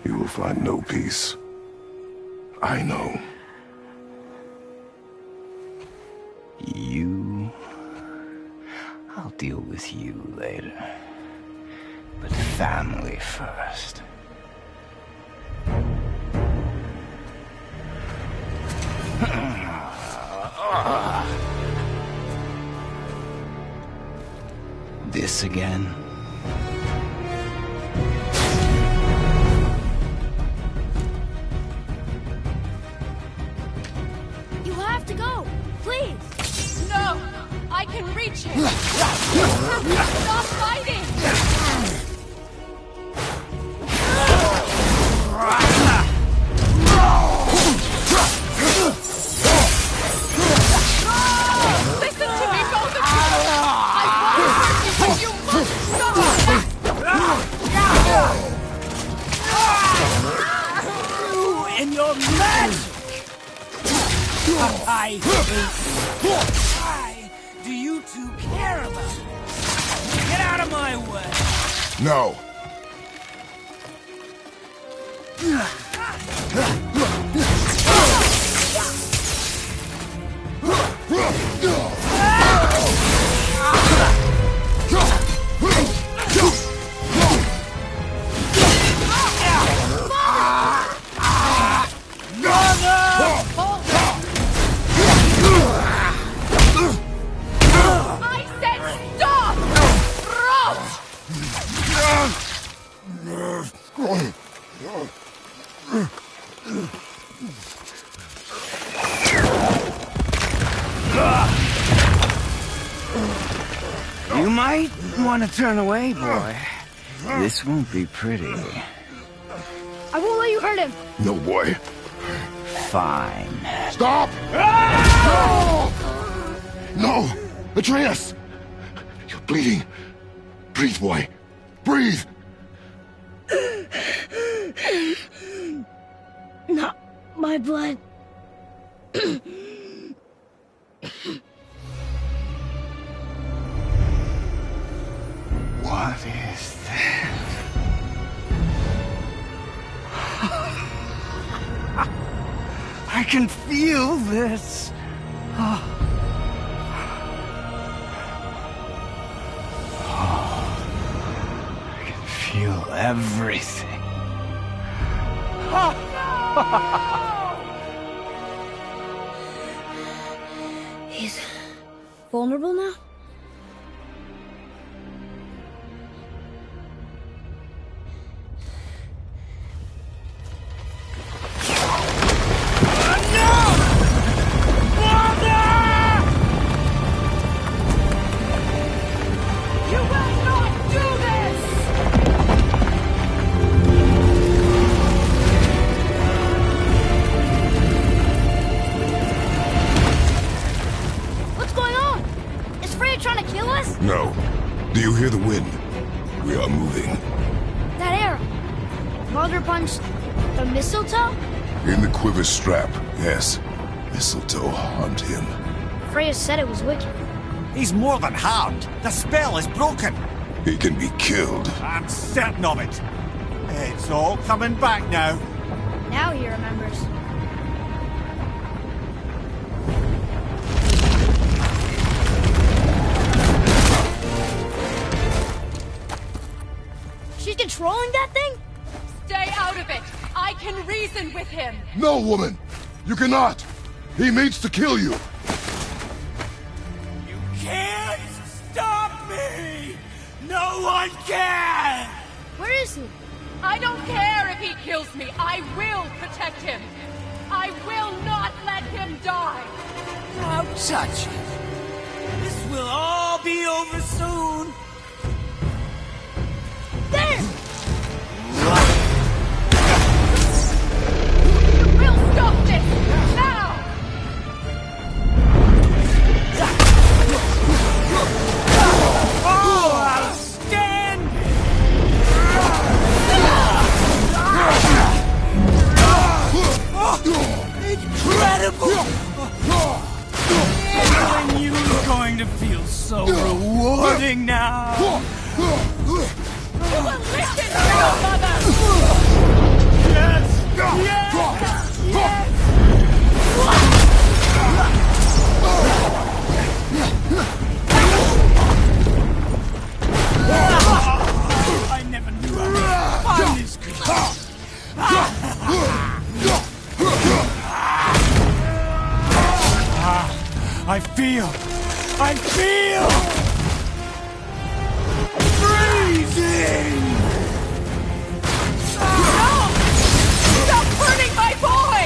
you will find no peace. I know.
You... I'll deal with you later. But family first. This again?
You have to go! Please!
No! I can reach him! Stop fighting! Listen to me, both of you! I won't hurt you, but you must stop!
You and your magic! I hate you. Why do you two care about it? Get out of my way!
No!
I said stop!
You might want to turn away, boy. This won't be pretty.
I won't let you hurt him!
No, boy.
Fine.
Stop! No! Atreus! You're bleeding. Breathe, boy. Breathe!
Not my blood.
What is that? I can feel this. I can feel everything.
He's vulnerable now?
You will not do this!
What's going on? Is Freya trying to kill us?
No. Do you hear the wind? We are moving.
That arrow. Mother punched the mistletoe?
In the quiver strap, yes. Mistletoe hunt him.
Freya said it was wicked.
He's more than harmed. The spell is broken.
He can be killed.
I'm certain of it. It's all coming back now.
Now he remembers. She's controlling that thing?
Stay out of it. I can reason with him.
No, woman! You cannot! He means to kill you!
You can't stop me! No one can!
Where is he?
I don't care if he kills me. I will protect him. I will not let him die.
Don't touch it. This will all be over soon.
There!
We'll stop this now!
Oh, outstanding! Incredible! When you are going to feel so rewarding now.
You will listen to your mother!
Yes! I never knew I was this good. I feel freezing!
No! Stop hurting my boy!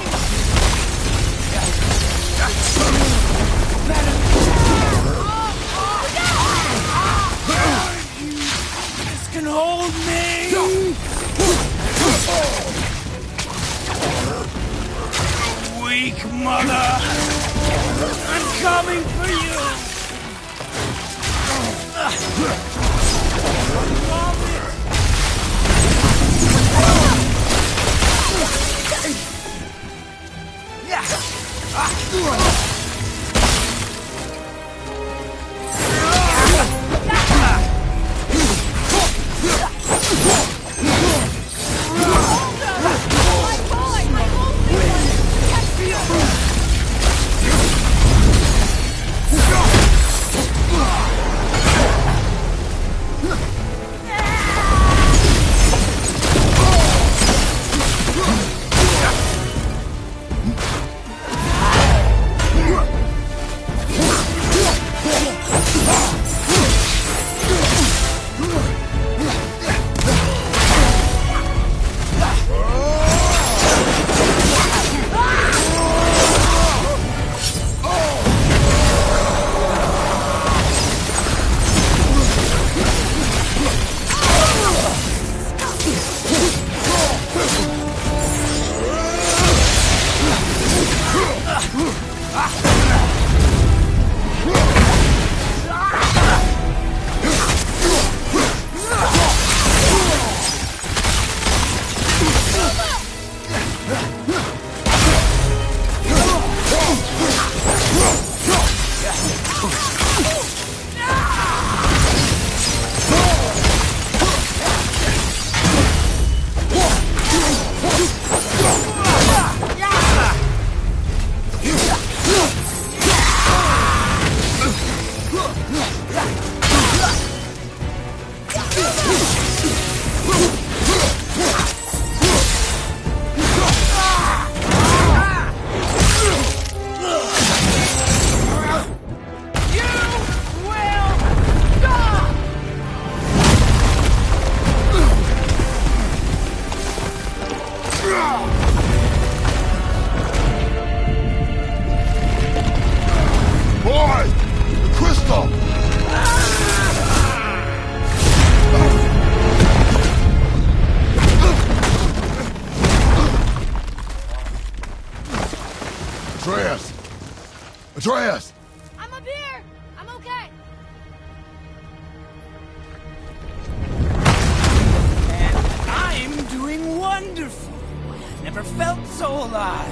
This can hold me! Weak mother! I'm coming for you! Love it!
Atreus!
I'm up here! I'm okay!
And I'm doing wonderful. Never felt so alive.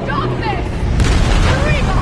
Stop this! Eureka!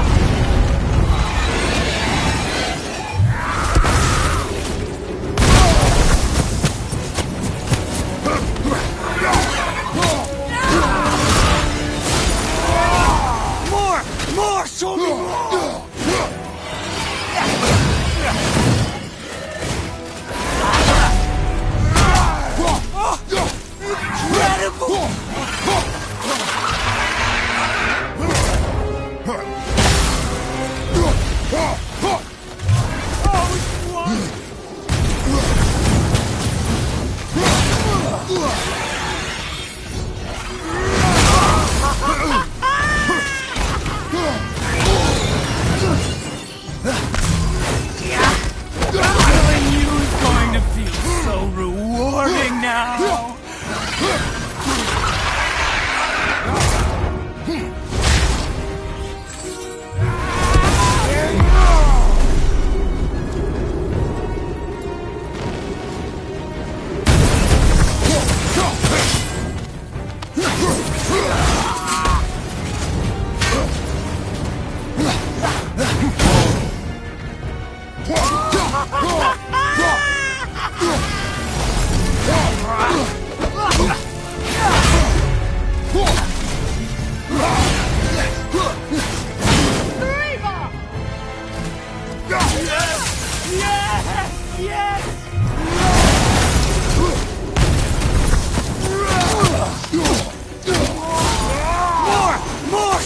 More!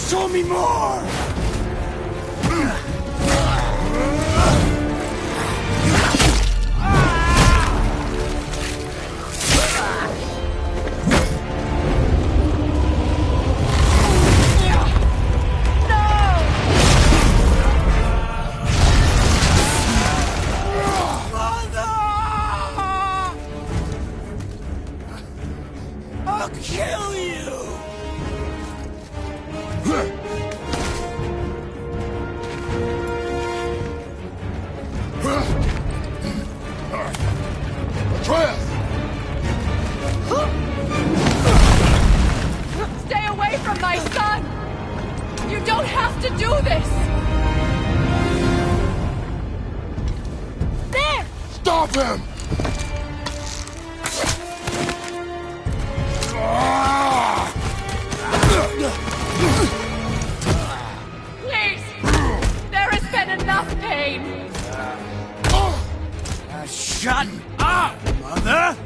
Show me more! I'll kill you!
Stay away from my son! You don't have to do this! There!
Stop him!
Please! There has been enough pain!
Shut up, mother!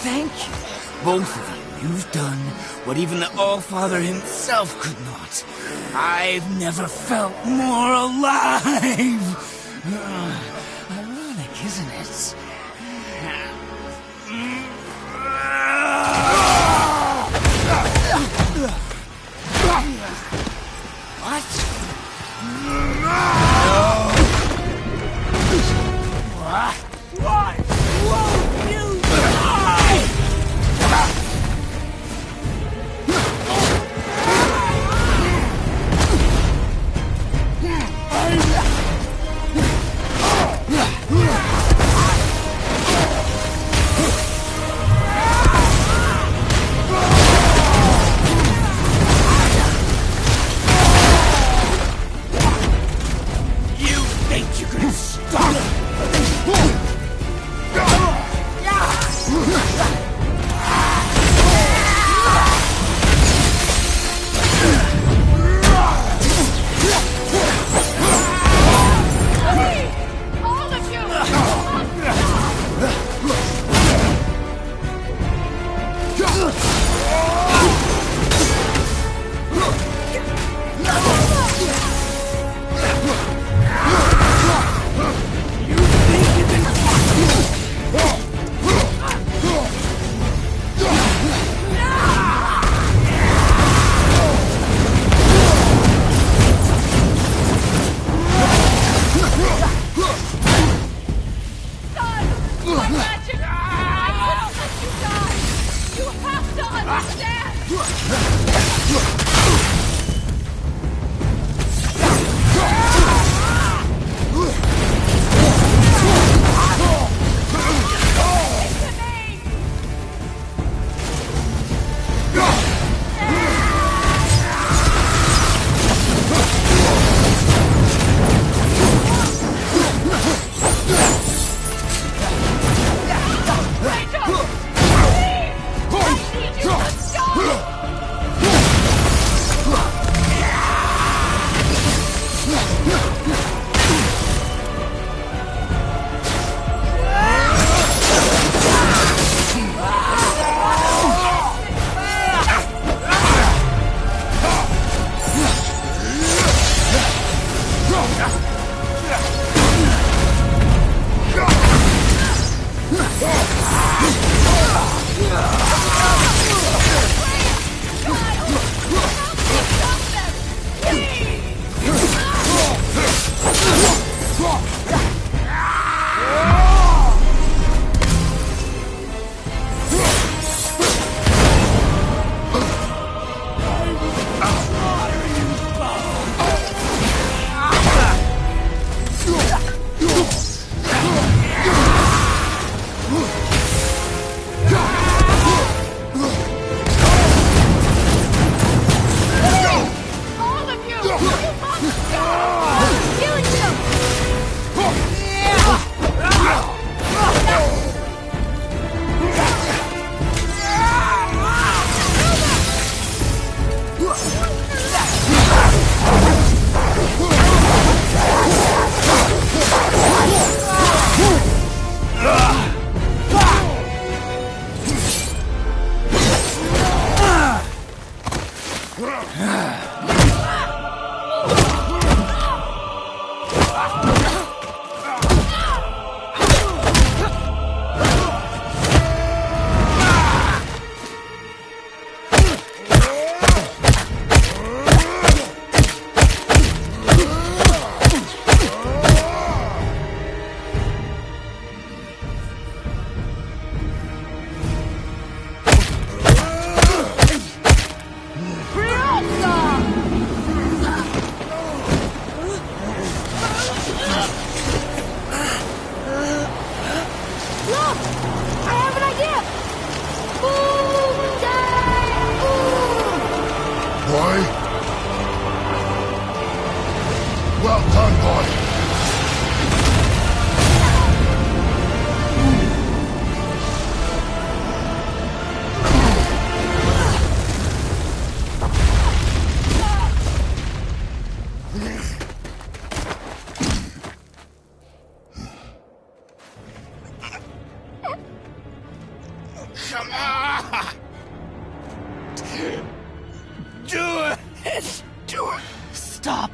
Thank you. Both of you. You've done what even the All-Father himself could not. I've never felt more alive. Ironic, isn't it? What? What? Won't you die? Come on! Do it! Do it!
Stop.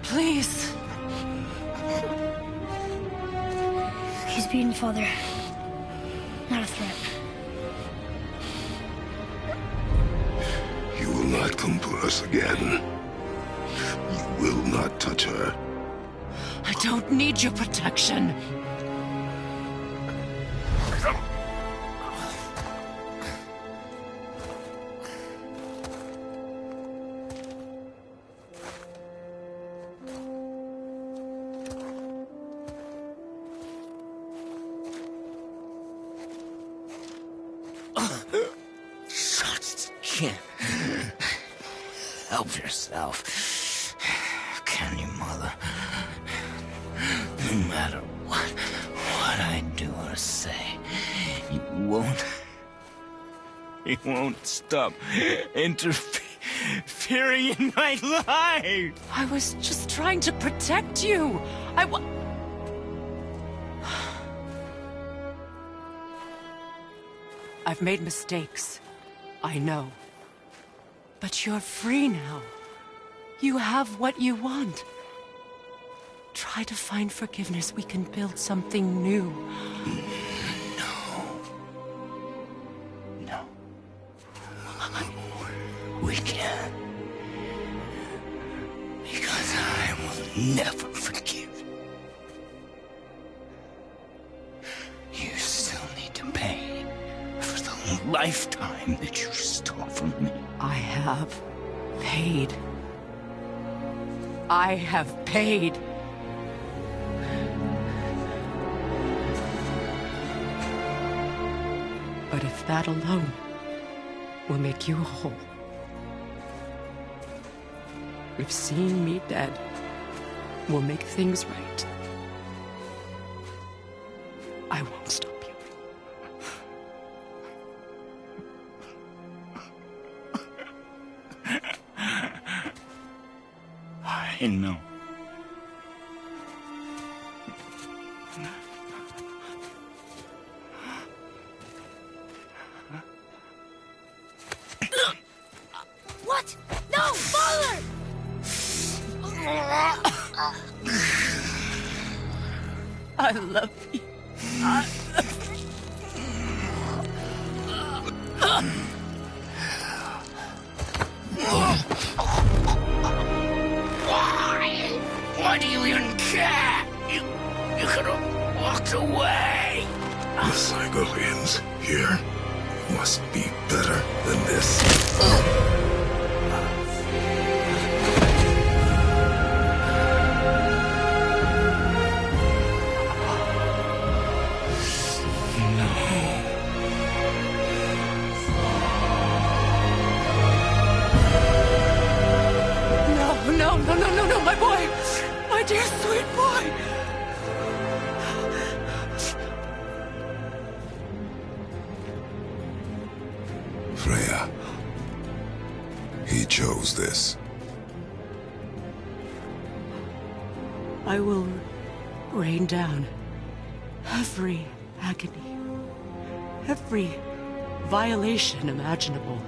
Please.
He's beaten, Father. Not a threat.
You will not come for us again. You will not touch her.
I don't need your protection.
Help yourself. Can you, Mother? No matter what I do or say, you won't stop interfering in my life.
I was just trying to protect you. I've made mistakes. I know. But you're free now. You have what you want. Try to find forgiveness. We can build something new.
No. We can't. Because I will never forgive. You still need to pay for the lifetime that you stole from me.
I have paid. I have paid. But if that alone will make you whole, if seeing me dead will make things right, I won't stop you.
I know.
What? No, Father!
I love you.
Why do you even care? You could have walked away.
The Cygolians here must be better than this.
No, my boy! My dear sweet boy!
Freya. He chose this.
I will rain down every agony, every violation imaginable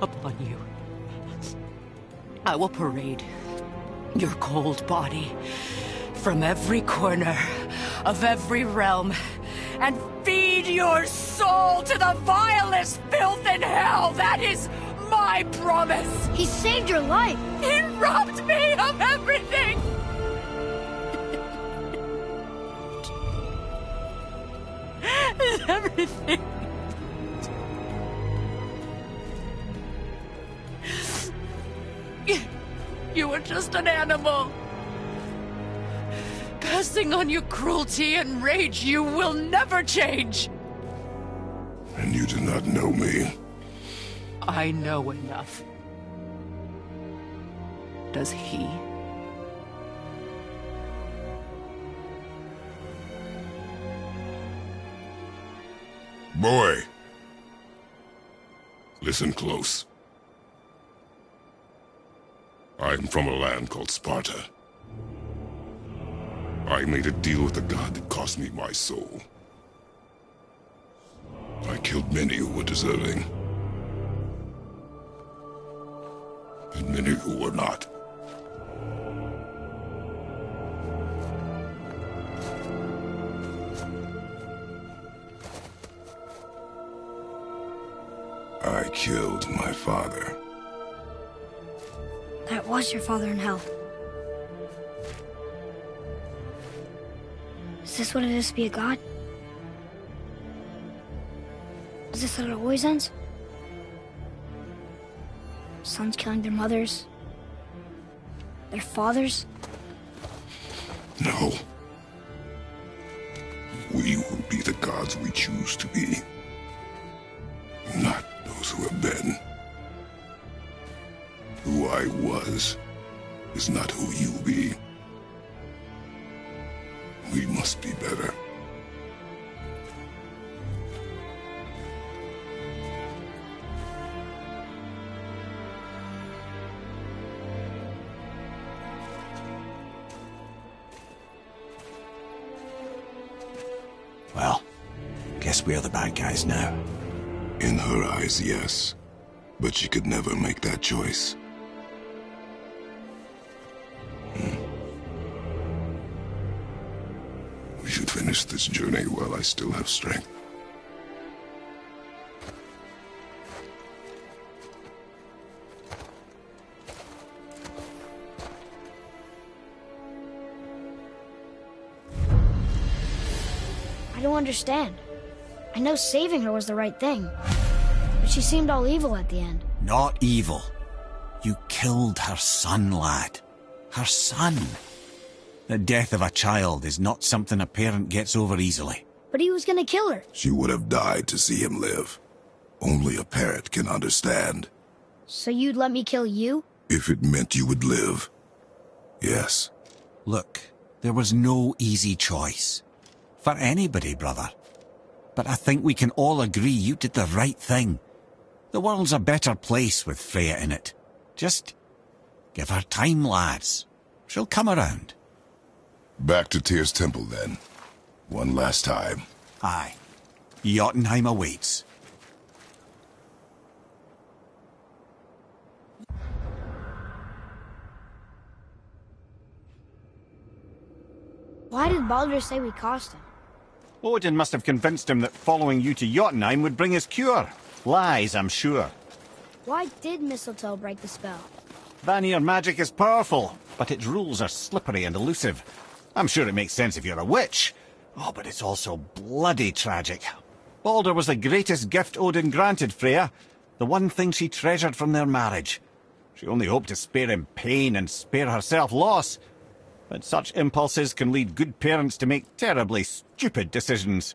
upon you. I will parade your cold body from every corner of every realm and feed your soul to the vilest filth in hell. That is my promise.
He saved your life.
He robbed me of everything. Everything. You were just an animal. Passing on your cruelty and rage, you will never change.
And you do not know me.
I know enough. Does he?
Boy. Listen close. I'm from a land called Sparta. I made a deal with the god that cost me my soul. I killed many who were deserving. And many who were not. I killed my father.
That was your father in hell. Is this what it is to be a god? Is this how it always ends? Sons killing their mothers? Their fathers?
No. We will be the gods we choose to be. Not those who have been. Who I was is not who you be. We must be better.
Well, guess we're the bad guys now.
In her eyes, yes. But she could never make that choice. We should finish this journey while I still have strength.
I don't understand. I know saving her was the right thing, but she seemed all evil at the end.
Not evil. You killed her son, lad. Her son. The death of a child is not something a parent gets over easily.
But he was gonna kill her.
She would have died to see him live. Only a parent can understand.
So you'd let me kill you?
If it meant you would live. Yes.
Look, there was no easy choice. For anybody, brother. But I think we can all agree you did the right thing. The world's a better place with Freya in it. Just give her time, lads. She'll come around.
Back to Tyr's temple, then. One last time.
Aye. Jotunheim awaits.
Why did Baldur say we cost him?
Odin must have convinced him that following you to Jotunheim would bring his cure. Lies, I'm sure.
Why did mistletoe break the spell?
Vanir magic is powerful, but its rules are slippery and elusive. I'm sure it makes sense if you're a witch. Oh, but it's also bloody tragic. Baldur was the greatest gift Odin granted Freya, the one thing she treasured from their marriage. She only hoped to spare him pain and spare herself loss. But such impulses can lead good parents to make terribly stupid decisions.